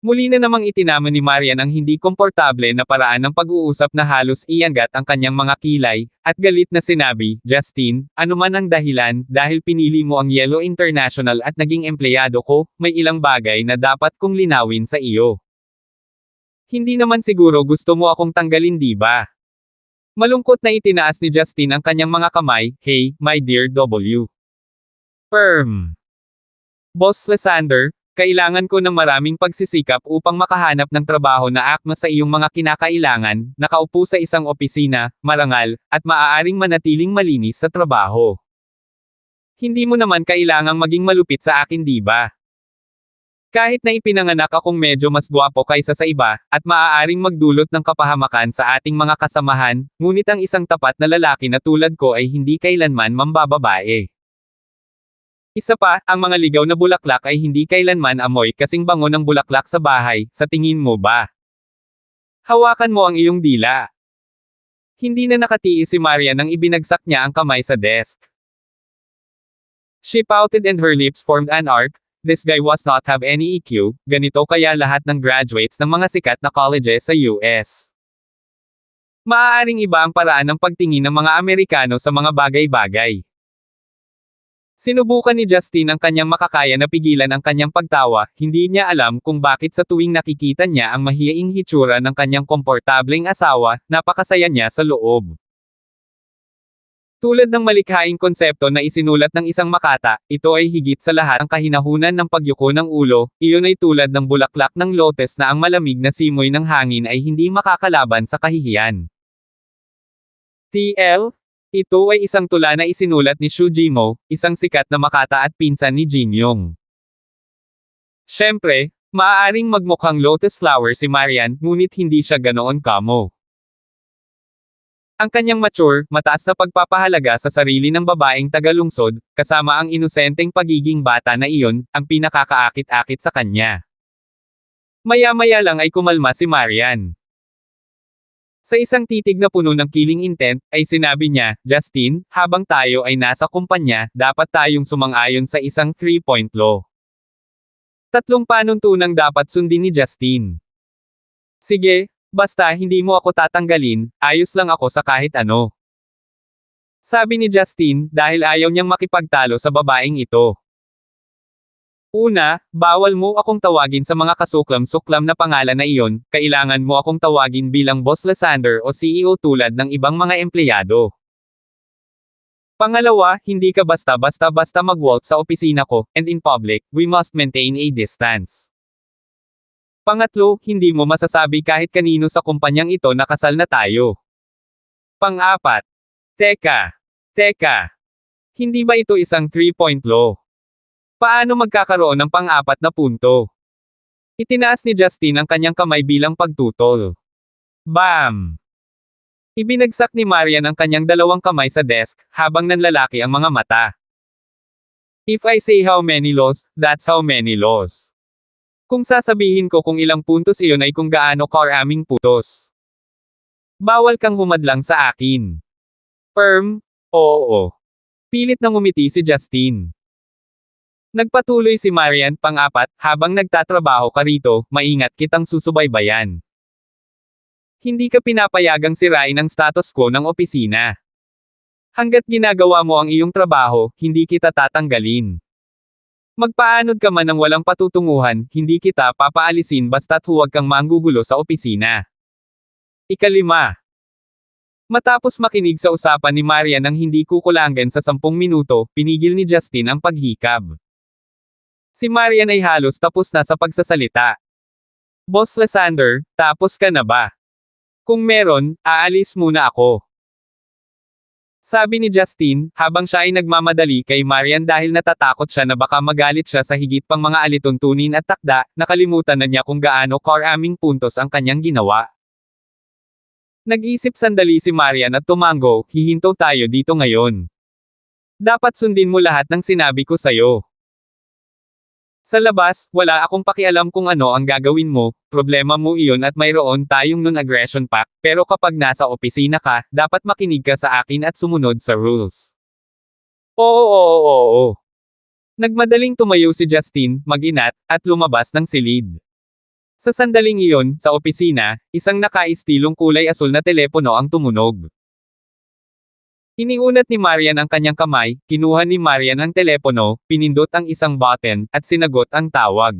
S1: Muli na namang itinama ni Marian ang hindi komportable na paraan ng pag-uusap na halos ianggat ang kanyang mga kilay, at galit na sinabi, Justin, ano man ang dahilan, dahil pinili mo ang Yellow International at naging empleyado ko, may ilang bagay na dapat kong linawin sa iyo. Hindi naman siguro gusto mo akong tanggalin, di ba? Malungkot na itinaas ni Justin ang kanyang mga kamay, hey, my dear W. Boss Lysander, kailangan ko ng maraming pagsisikap upang makahanap ng trabaho na akma sa iyong mga kinakailangan, nakaupo sa isang opisina, marangal, at maaaring manatiling malinis sa trabaho. Hindi mo naman kailangang maging malupit sa akin, di ba? Kahit na ipinanganak akong medyo mas gwapo kaysa sa iba, at maaaring magdulot ng kapahamakan sa ating mga kasamahan, ngunit ang isang tapat na lalaki na tulad ko ay hindi kailanman mambababae. Isa pa, ang mga ligaw na bulaklak ay hindi kailanman amoy kasing bango ng bulaklak sa bahay, sa tingin mo ba? Hawakan mo ang iyong dila. Hindi na nakatiis si Maria nang ibinagsak niya ang kamay sa desk. She pouted and her lips formed an arc. This guy was not have any EQ, ganito kaya lahat ng graduates ng mga sikat na colleges sa US. Maaaring iba ang paraan ng pagtingin ng mga Amerikano sa mga bagay-bagay. Sinubukan ni Justin ang kanyang makakaya na pigilan ang kanyang pagtawa, hindi niya alam kung bakit sa tuwing nakikita niya ang mahiyaing hitsura ng kanyang komportableng asawa, napakasaya niya sa loob. Tulad ng malikhaing konsepto na isinulat ng isang makata, ito ay higit sa lahat ang kahinahunan ng pagyuko ng ulo, iyon ay tulad ng bulaklak ng lotes na ang malamig na simoy ng hangin ay hindi makakalaban sa kahihiyan. TL? Ito ay isang tula na isinulat ni Shu Jimo, isang sikat na makata at pinsan ni Jin Yong. Siyempre, maaaring magmukhang lotus flower si Marian, ngunit hindi siya ganoon kamo. Ang kanyang mature, mataas na pagpapahalaga sa sarili ng babaeng tagalungsod, kasama ang inosenteng pagiging bata na iyon, ang pinakakaakit-akit sa kanya. Maya-maya lang ay kumalma si Marian. Sa isang titig na puno ng killing intent, ay sinabi niya, Justin, habang tayo ay nasa kumpanya, dapat tayong sumang-ayon sa isang 3-point law. 3 panuntunang dapat sundin ni Justin. Sige, basta hindi mo ako tatanggalin, ayos lang ako sa kahit ano. Sabi ni Justin, dahil ayaw niyang makipagtalo sa babaeng ito. Una, bawal mo akong tawagin sa mga kasuklam-suklam na pangalan na iyon, kailangan mo akong tawagin bilang Boss Lysander o CEO tulad ng ibang mga empleyado. Pangalawa, hindi ka basta-basta mag-walk sa opisina ko, and in public, we must maintain a distance. Pangatlo, hindi mo masasabi kahit kanino sa kumpanyang ito na kasal na tayo. Pang-apat. Teka. Hindi ba ito isang 3-point law? Paano magkakaroon ng pang-apat na punto? Itinaas ni Justin ang kanyang kamay bilang pagtutol. Bam! Ibinagsak ni Marian ang kanyang dalawang kamay sa desk, habang nanlalaki ang mga mata. If I say how many laws, that's how many laws. Kung sasabihin ko kung ilang puntos iyon ay kung gaano karaming putos. Bawal kang humadlang sa akin. Oo. Pilit na ngumiti si Justin. Nagpatuloy si Marian, pang-apat, habang nagtatrabaho ka rito, maingat kitang susubaybayan. Hindi ka pinapayagang sirain ang status quo ng opisina. Hanggat ginagawa mo ang iyong trabaho, hindi kita tatanggalin. Magpaanod ka man ng walang patutunguhan, hindi kita papaalisin basta't huwag kang manggugulo sa opisina. Ikalima. Matapos makinig sa usapan ni Marian ng hindi kukulangan sa 10 minuto, pinigil ni Justin ang paghikab. Si Marian ay halos tapos na sa pagsasalita. Boss Lysander, tapos ka na ba? Kung meron, aalis muna ako. Sabi ni Justin, habang siya ay nagmamadali kay Marian dahil natatakot siya na baka magalit siya sa higit pang mga alituntunin at takda, nakalimutan na niya kung gaano karaming puntos ang kanyang ginawa. Nag-isip sandali si Marian at tumango, hihinto tayo dito ngayon. Dapat sundin mo lahat ng sinabi ko sa'yo. Sa labas, wala akong pakialam kung ano ang gagawin mo, problema mo iyon at mayroon tayong non-aggression pact, pero kapag nasa opisina ka, dapat makinig ka sa akin at sumunod sa rules. Oo. Nagmadaling tumayo si Justin, mag-inat, at lumabas ng silid. Sa sandaling iyon, sa opisina, isang nakaistilong kulay asul na telepono ang tumunog. Iniunat ni Marian ang kanyang kamay, kinuha ni Marian ang telepono, pinindot ang isang button, at sinagot ang tawag.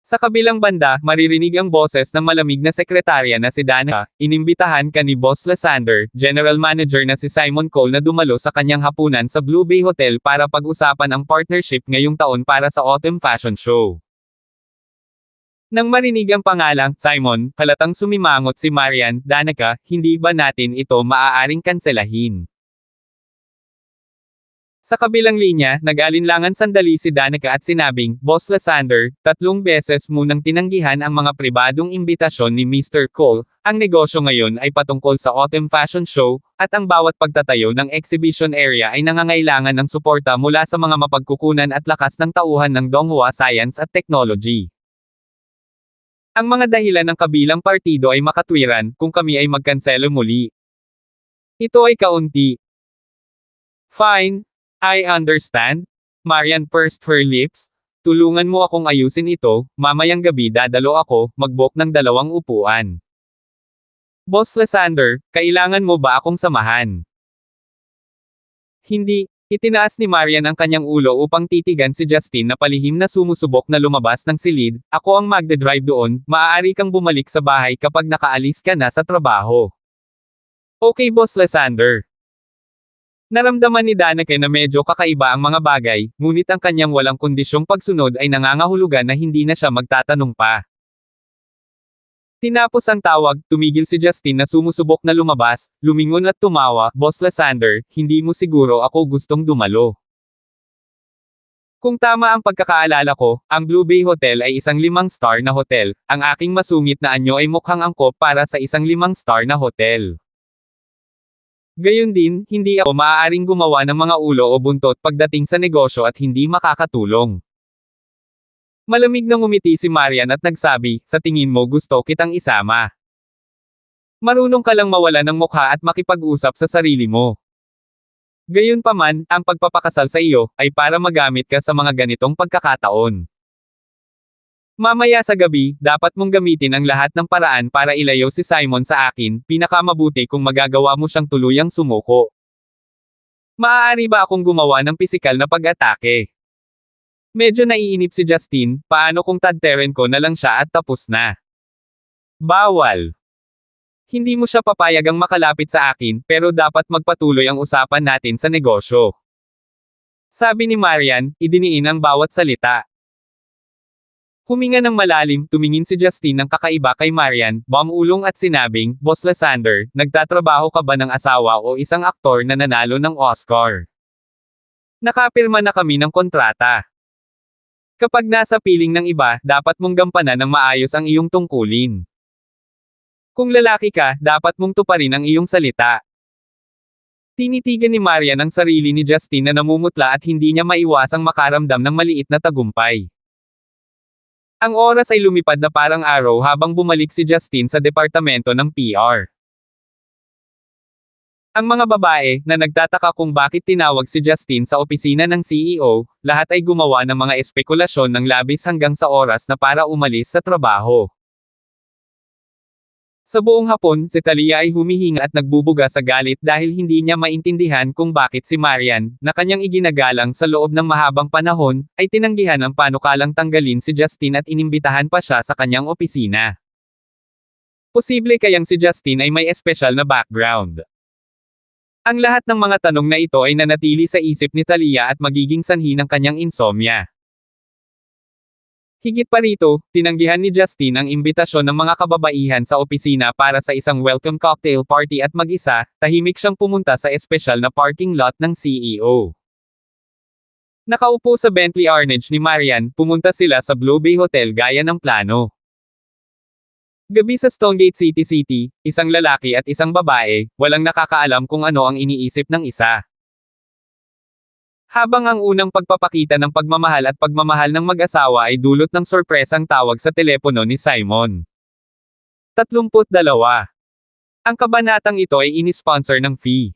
S1: Sa kabilang banda, maririnig ang boses ng malamig na sekretarya na si Danica. Inimbitahan ka ni Boss Lysander, General Manager na si Simon Cole na dumalo sa kanyang hapunan sa Blue Bay Hotel para pag-usapan ang partnership ngayong taon para sa Autumn Fashion Show. Nang marinig ang pangalang Simon, halatang sumimangot si Marian, Danica, hindi ba natin ito maaaring kanselahin? Sa kabilang linya, nag-alinlangan sandali si Danica at sinabing, Boss Lysander, 3 beses munang tinanggihan ang mga pribadong imbitasyon ni Mr. Cole, ang negosyo ngayon ay patungkol sa Autumn Fashion Show, at ang bawat pagtatayo ng exhibition area ay nangangailangan ng suporta mula sa mga mapagkukunan at lakas ng tauhan ng Donghua Science at Technology. Ang mga dahilan ng kabilang partido ay makatwiran, kung kami ay magkanselo muli. Ito ay kaunti. Fine, I understand. Marian pursed her lips. Tulungan mo akong ayusin ito, mamayang gabi dadalo ako, mag-book ng 2 upuan. Boss Lysander, kailangan mo ba akong samahan? Hindi. Itinaas ni Marian ang kanyang ulo upang titigan si Justin na palihim na sumusubok na lumabas ng silid. Ako ang magdadrive doon, maaari kang bumalik sa bahay kapag nakaalis ka na sa trabaho. Okay Boss Lysander. Naramdaman ni Danica na medyo kakaiba ang mga bagay, ngunit ang kanyang walang kondisyong pagsunod ay nangangahulugan na hindi na siya magtatanong pa. Tinapos ang tawag, tumigil si Justin na sumusubok na lumabas, lumingon at tumawa, Boss Lysander, hindi mo siguro ako gustong dumalo. Kung tama ang pagkakaalala ko, ang Blue Bay Hotel ay isang 5-star na hotel, ang aking masungit na anyo ay mukhang angkop para sa isang 5-star na hotel. Gayon din, hindi ako maaaring gumawa ng mga ulo o buntot pagdating sa negosyo at hindi makakatulong. Malamig na ngumiti si Marian at nagsabi, sa tingin mo gusto kitang isama. Marunong ka lang mawala ng mukha at makipag-usap sa sarili mo. Gayunpaman, ang pagpapakasal sa iyo, ay para magamit ka sa mga ganitong pagkakataon. Mamaya sa gabi, dapat mong gamitin ang lahat ng paraan para ilayo si Simon sa akin, pinakamabuti kung magagawa mo siyang tuluyang sumuko. Maaari ba akong gumawa ng pisikal na pag-atake? Medyo naiinip si Justin, paano kung tadteren ko na lang siya at tapos na? Bawal. Hindi mo siya papayagang makalapit sa akin, pero dapat magpatuloy ang usapan natin sa negosyo. Sabi ni Marian, idiniin ang bawat salita. Huminga ng malalim, tumingin si Justin ng kakaiba kay Marian, bumulong at sinabing, Boss Lysander, nagtatrabaho ka ba ng asawa o isang aktor na nanalo ng Oscar? Nakapirma na kami ng kontrata. Kapag nasa piling ng iba, dapat mong gampanan ng maayos ang iyong tungkulin. Kung lalaki ka, dapat mong tuparin ang iyong salita. Tinitigan ni Marian ang sarili ni Justin na namumutla at hindi niya maiwasang makaramdam ng maliit na tagumpay. Ang oras ay lumipad na parang araw habang bumalik si Justin sa departamento ng PR. Ang mga babae, na nagtataka kung bakit tinawag si Justin sa opisina ng CEO, lahat ay gumawa ng mga espekulasyon ng labis hanggang sa oras na para umalis sa trabaho. Sa buong hapon, si Talia ay humihinga at nagbubuga sa galit dahil hindi niya maintindihan kung bakit si Marian, na kanyang iginagalang sa loob ng mahabang panahon, ay tinanggihan ang panukalang tanggalin si Justin at inimbitahan pa siya sa kanyang opisina. Posible kayang si Justin ay may espesyal na background. Ang lahat ng mga tanong na ito ay nanatili sa isip ni Talia at magiging sanhi ng kanyang insomnia. Higit pa rito, tinanggihan ni Justin ang imbitasyon ng mga kababaihan sa opisina para sa isang welcome cocktail party at mag-isa, tahimik siyang pumunta sa espesyal na parking lot ng CEO. Nakaupo sa Bentley Arnage ni Marian, pumunta sila sa Blue Bay Hotel gaya ng plano. Gabi sa Stonegate City, isang lalaki at isang babae, walang nakakaalam kung ano ang iniisip ng isa. Habang ang unang pagpapakita ng pagmamahal at pagmamahal ng mag-asawa ay dulot ng sorpresang tawag sa telepono ni Simon. 32. Ang kabanatang ito ay inisponsor ng FEE.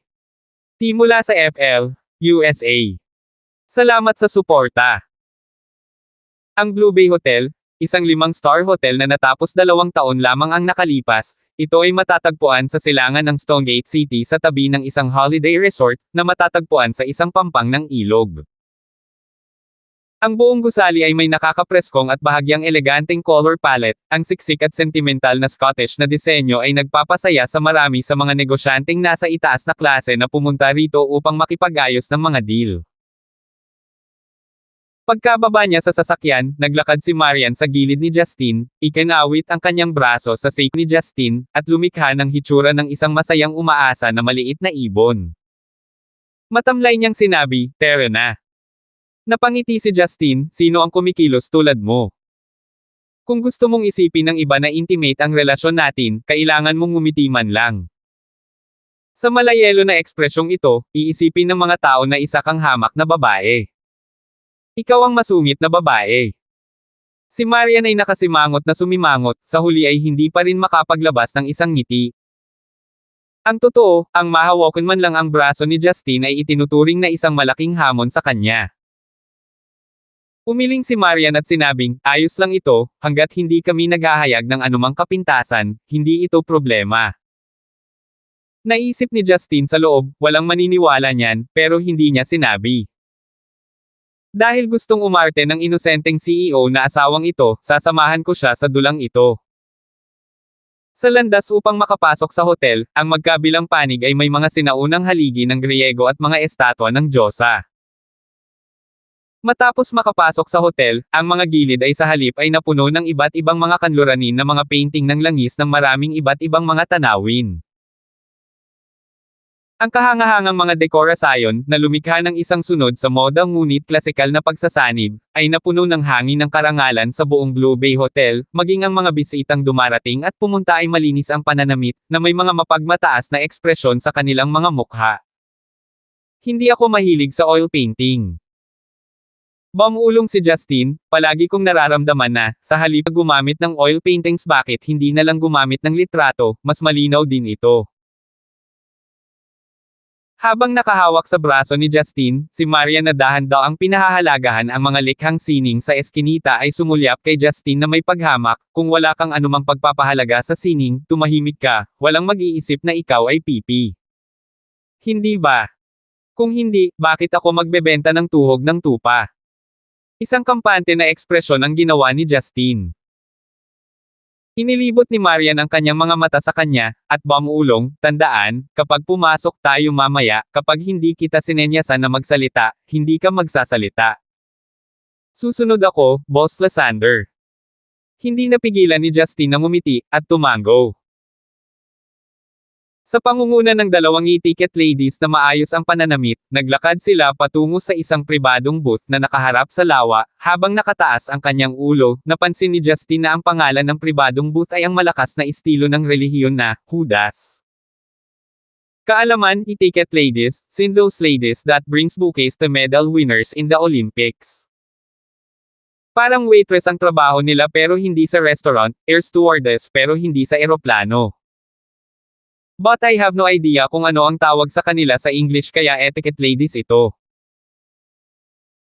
S1: Mula sa FL, USA. Salamat sa suporta. Ang Blue Bay Hotel, isang 5-star hotel na natapos 2 taon lamang ang nakalipas, ito ay matatagpuan sa silangan ng Stonegate City sa tabi ng isang holiday resort, na matatagpuan sa isang pampang ng ilog. Ang buong gusali ay may nakakapreskong at bahagyang eleganteng color palette, ang siksik at sentimental na Scottish na disenyo ay nagpapasaya sa marami sa mga negosyanteng nasa itaas na klase na pumunta rito upang makipag-ayos ng mga deal. Pagkababa niya sa sasakyan, naglakad si Marian sa gilid ni Justin, ikinawit ang kanyang braso sa sake ni Justin, at lumikha ng hitsura ng isang masayang umaasa na maliit na ibon. Matamlay niyang sinabi, "Tara na." Napangiti si Justin, "Sino ang kumikilos tulad mo? Kung gusto mong isipin ng iba na intimate ang relasyon natin, kailangan mong ngumiti man lang." Sa malayelo na ekspresyong ito, iisipin ng mga tao na isa kang hamak na babae. Ikaw ang masungit na babae. Si Marian ay nakasimangot na sumimangot, sa huli ay hindi pa rin makapaglabas ng isang ngiti. Ang totoo, ang mahawakan man lang ang braso ni Justin ay itinuturing na isang malaking hamon sa kanya. Umiling si Marian at sinabing, "Ayos lang ito, hanggat hindi kami naghahayag ng anumang kapintasan, hindi ito problema." Naisip ni Justin sa loob, walang maniniwala niyan, pero hindi niya sinabi. Dahil gustong umarte ng inosenteng CEO na asawang ito, sasamahan ko siya sa dulang ito. Sa landas upang makapasok sa hotel, ang magkabilang panig ay may mga sinaunang haligi ng Griego at mga estatwa ng Diyosa. Matapos makapasok sa hotel, ang mga gilid ay sa halip ay napuno ng iba't ibang mga kanluranin na mga painting ng langis ng maraming iba't ibang mga tanawin. Ang kahangahangang mga dekorasyon, na lumikha ng isang sunod sa moda ngunit klasikal na pagsasanib, ay napuno ng hangin ng karangalan sa buong Blue Bay Hotel, maging ang mga bisitang dumarating at pumunta ay malinis ang pananamit, na may mga mapagmataas na ekspresyon sa kanilang mga mukha. Hindi ako mahilig sa oil painting. Bumulong si Justin, palagi kong nararamdaman na, sa halip na gumamit ng oil paintings bakit hindi na lang gumamit ng litrato, mas malinaw din ito. Habang nakahawak sa braso ni Justin, si Marian na dahan daw ang pinahahalagahan ang mga likhang sining sa eskinita ay sumulyap kay Justin na may paghamak, "Kung wala kang anumang pagpapahalaga sa sining, tumahimik ka, walang mag-iisip na ikaw ay pipi. Hindi ba? Kung hindi, bakit ako magbebenta ng tuhog ng tupa? Isang kampante na ekspresyon ang ginawa ni Justin. Inilibot ni Marian ang kanyang mga mata sa kanya, at bamulong, tandaan, kapag pumasok tayo mamaya, kapag hindi kita sinenyasan na magsalita, hindi ka magsasalita. Susunod ako, Boss Lysander. Hindi napigilan ni Justin na ngumiti, at tumango. Sa pangunguna ng dalawang e-ticket ladies na maayos ang pananamit, naglakad sila patungo sa isang pribadong booth na nakaharap sa lawa, habang nakataas ang kanyang ulo, napansin ni Justin na ang pangalan ng pribadong booth ay ang malakas na estilo ng relihiyon na, Judas. Kaalaman, e-ticket ladies, send those ladies that brings bouquets to medal winners in the Olympics. Parang waitress ang trabaho nila pero hindi sa restaurant, air stewardess pero hindi sa eroplano. But I have no idea kung ano ang tawag sa kanila sa English kaya etiquette ladies ito.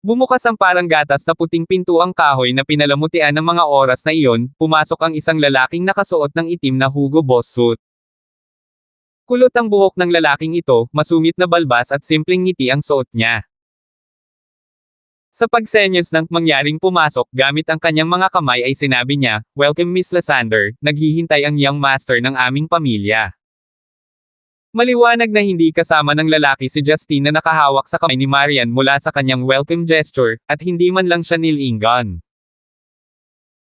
S1: Bumukas ang parang gatas na puting pintuang kahoy na pinalamutian ng mga oras na iyon, pumasok ang isang lalaking nakasuot ng itim na Hugo Boss suit. Kulot ang buhok ng lalaking ito, masungit na balbas at simpleng ngiti ang suot niya. Sa pagsenyas ng mangyaring pumasok gamit ang kanyang mga kamay ay sinabi niya, "Welcome Miss Lysander, naghihintay ang young master ng aming pamilya." Maliwanag na hindi kasama ng lalaki si Justin na nakahawak sa kamay ni Marian mula sa kanyang welcome gesture, at hindi man lang siya nilingon.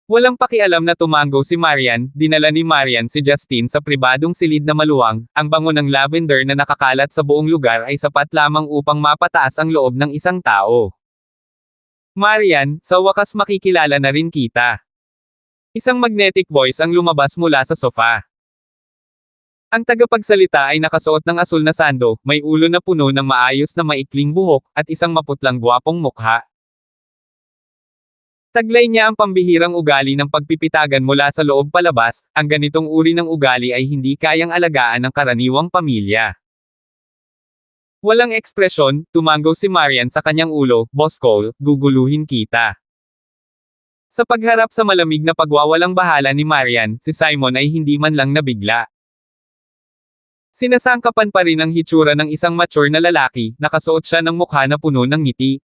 S1: Walang pakialam na tumango si Marian, dinala ni Marian si Justin sa pribadong silid na maluwang, ang bango ng lavender na nakakalat sa buong lugar ay sapat lamang upang mapataas ang loob ng isang tao. Marian, sa wakas makikilala na rin kita. Isang magnetic voice ang lumabas mula sa sofa. Ang tagapagsalita ay nakasuot ng asul na sando, may ulo na puno ng maayos na maikling buhok, at isang maputlang gwapong mukha. Taglay niya ang pambihirang ugali ng pagpipitagan mula sa loob palabas, ang ganitong uri ng ugali ay hindi kayang alagaan ng karaniwang pamilya. Walang ekspresyon, tumango si Marian sa kanyang ulo, "Boss Cole, guguluhin kita." Sa pagharap sa malamig na pagwawalang bahala ni Marian, si Simon ay hindi man lang nabigla. Sinasangkapan pa rin ang hitsura ng isang mature na lalaki, nakasuot siya ng mukha na puno ng ngiti.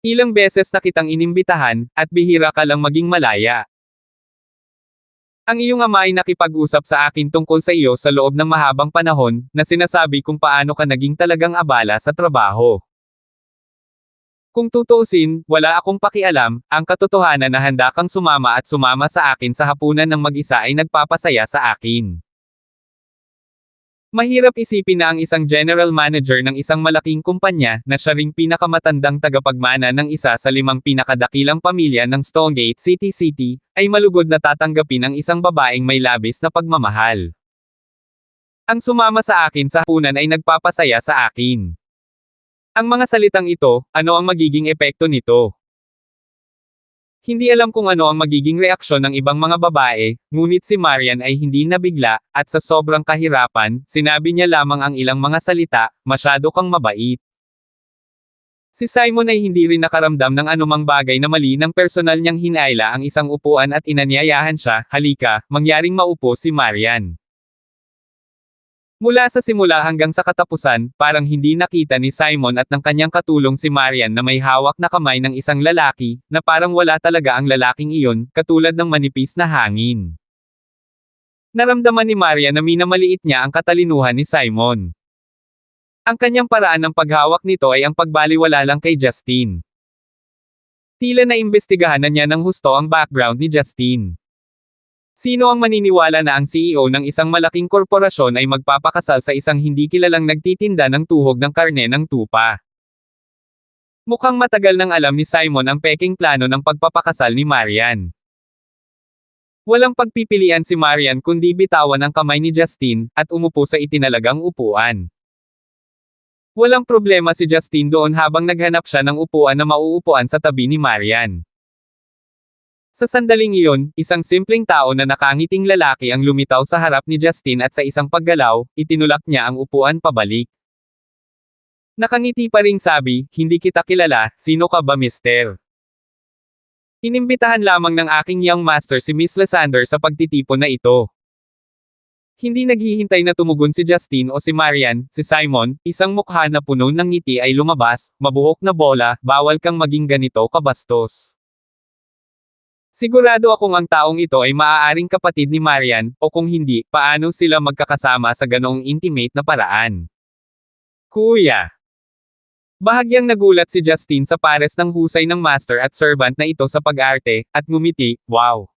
S1: Ilang beses na kitang inimbitahan, at bihira ka lang maging malaya. Ang iyong ama ay nakipag-usap sa akin tungkol sa iyo sa loob ng mahabang panahon, na sinasabi kung paano ka naging talagang abala sa trabaho. Kung tutuusin, wala akong pakialam, ang katotohanan na handa kang sumama at sumama sa akin sa hapunan ng mag-isa ay nagpapasaya sa akin. Mahirap isipin na ang isang general manager ng isang malaking kumpanya, na siya ring pinakamatandang tagapagmana ng isa sa 5 pinakadakilang pamilya ng Stonegate City, ay malugod na tatanggapin ang isang babaeng may labis na pagmamahal. Ang sumama sa akin sa hapunan ay nagpapasaya sa akin. Ang mga salitang ito, ano ang magiging epekto nito? Hindi alam kung ano ang magiging reaksyon ng ibang mga babae, ngunit si Marian ay hindi nabigla, at sa sobrang kahirapan, sinabi niya lamang ang ilang mga salita, "Masyado kang mabait." Si Simon ay hindi rin nakaramdam ng anumang bagay na mali nang personal niyang hinayla ang isang upuan at inanyayahan siya, "Halika, mangyaring maupo si Marian." Mula sa simula hanggang sa katapusan, parang hindi nakita ni Simon at ng kanyang katulong si Marian na may hawak na kamay ng isang lalaki, na parang wala talaga ang lalaking iyon, katulad ng manipis na hangin. Naramdaman ni Marian na minamaliit niya ang katalinuhan ni Simon. Ang kanyang paraan ng paghawak nito ay ang pagbaliwala lang kay Justin. Tila na imbestigahan na niya ng husto ang background ni Justin. Sino ang maniniwala na ang CEO ng isang malaking korporasyon ay magpapakasal sa isang hindi kilalang nagtitinda ng tuhog ng karne ng tupa? Mukhang matagal nang alam ni Simon ang peking plano ng pagpapakasal ni Marian. Walang pagpipilian si Marian kundi bitawan ang kamay ni Justin, at umupo sa itinalagang upuan. Walang problema si Justin doon habang naghanap siya ng upuan na mauupuan sa tabi ni Marian. Sa sandaling iyon, isang simpleng tao na nakangiting lalaki ang lumitaw sa harap ni Justin at sa isang paggalaw, itinulak niya ang upuan pabalik. Nakangiti pa ring sabi, "Hindi kita kilala, sino ka ba mister?" Inimbitahan lamang ng aking young master si Miss Lysander sa pagtitipon na ito. Hindi naghihintay na tumugon si Justin o si Marian, si Simon, isang mukha na puno ng ngiti ay lumabas, mabuhok na bola, bawal kang maging ganito kabastos. Sigurado akong ang taong ito ay maaaring kapatid ni Marian, o kung hindi, paano sila magkakasama sa ganoong intimate na paraan? Kuya! Bahagyang nagulat si Justin sa pares ng husay ng master at servant na ito sa pag-arte, at ngumiti, wow!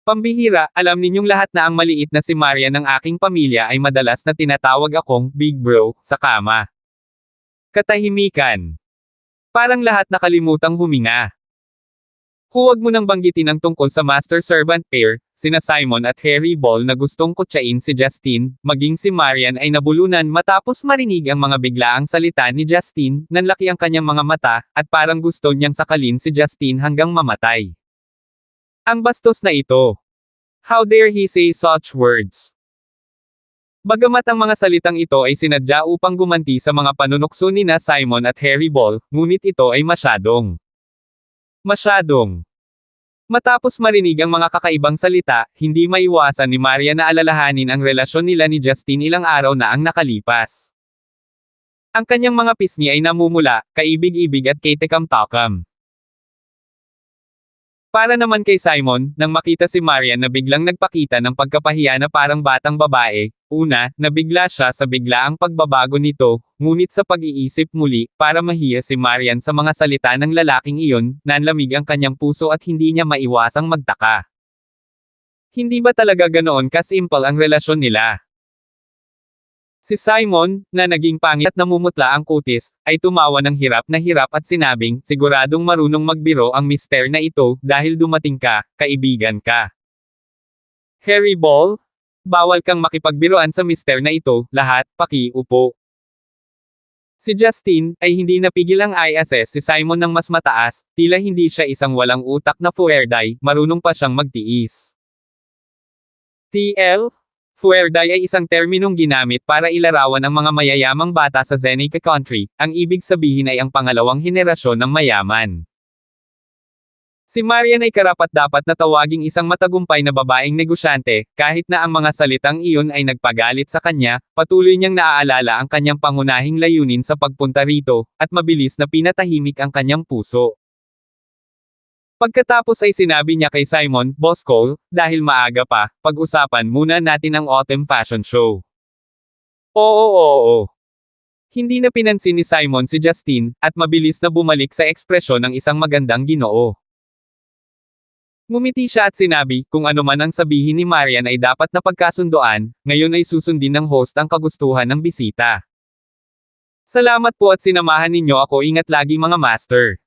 S1: Pambihira, alam ninyong lahat na ang maliit na si Marian ng aking pamilya ay madalas na tinatawag akong Big Bro sa kama. Katahimikan. Parang lahat nakalimutang huminga. Huwag mo nang banggitin ang tungkol sa master-servant pair, sina Simon at Harry Ball na gustong kutsain si Justin, maging si Marian ay nabulunan matapos marinig ang mga biglaang salita ni Justin, nanlaki ang kanyang mga mata, at parang gusto niyang sakalin si Justin hanggang mamatay. Ang bastos na ito. How dare he say such words? Bagamat ang mga salitang ito ay sinadya upang gumanti sa mga panunukso ni na Simon at Harry Ball, ngunit ito ay masyadong. Matapos marinig ang mga kakaibang salita, hindi maiwasan ni Maria na alalahanin ang relasyon nila ni Justin ilang araw na ang nakalipas. Ang kanyang mga pisngi ay namumula, kaibig-ibig at ketekam-takam. Para naman kay Simon, nang makita si Marian na biglang nagpakita ng pagkapahiya na parang batang babae, una, nabigla siya sa biglaang pagbabago nito, ngunit sa pag-iisip muli, para mahiya si Marian sa mga salita ng lalaking iyon, nanlamig ang kanyang puso at hindi niya maiwasang magtaka. Hindi ba talaga ganoon ka-simple ang relasyon nila? Si Simon, na naging pangit at namumutla ang kutis, ay tumawa ng hirap na hirap at sinabing, siguradong marunong magbiro ang mister na ito, dahil dumating ka, kaibigan ka. Harry Ball? Bawal kang makipagbiroan sa mister na ito, lahat, pakiupo. Si Justin, ay hindi napigil ang i-assess si Simon ng mas mataas, tila hindi siya isang walang utak na fuerday, marunong pa siyang magtiis. TL? Fuerday ay isang terminong ginamit para ilarawan ang mga mayayamang bata sa Zenica country, ang ibig sabihin ay ang pangalawang henerasyon ng mayaman. Si Marian ay karapat-dapat na tawaging isang matagumpay na babaeng negosyante, kahit na ang mga salitang iyon ay nagpagalit sa kanya, patuloy niyang naaalala ang kanyang pangunahing layunin sa pagpunta rito, at mabilis na pinatahimik ang kanyang puso. Pagkatapos ay sinabi niya kay Simon, Boss Cole, dahil maaga pa, pag-usapan muna natin ang autumn fashion show. Oo. Hindi na pinansin ni Simon si Justin, at mabilis na bumalik sa ekspresyon ng isang magandang Ginoo. Ngumiti siya at sinabi, kung ano man ang sabihin ni Marian ay dapat na pagkasundoan, ngayon ay susundin ng host ang kagustuhan ng bisita. Salamat po at sinamahan ninyo ako, ingat lagi mga master.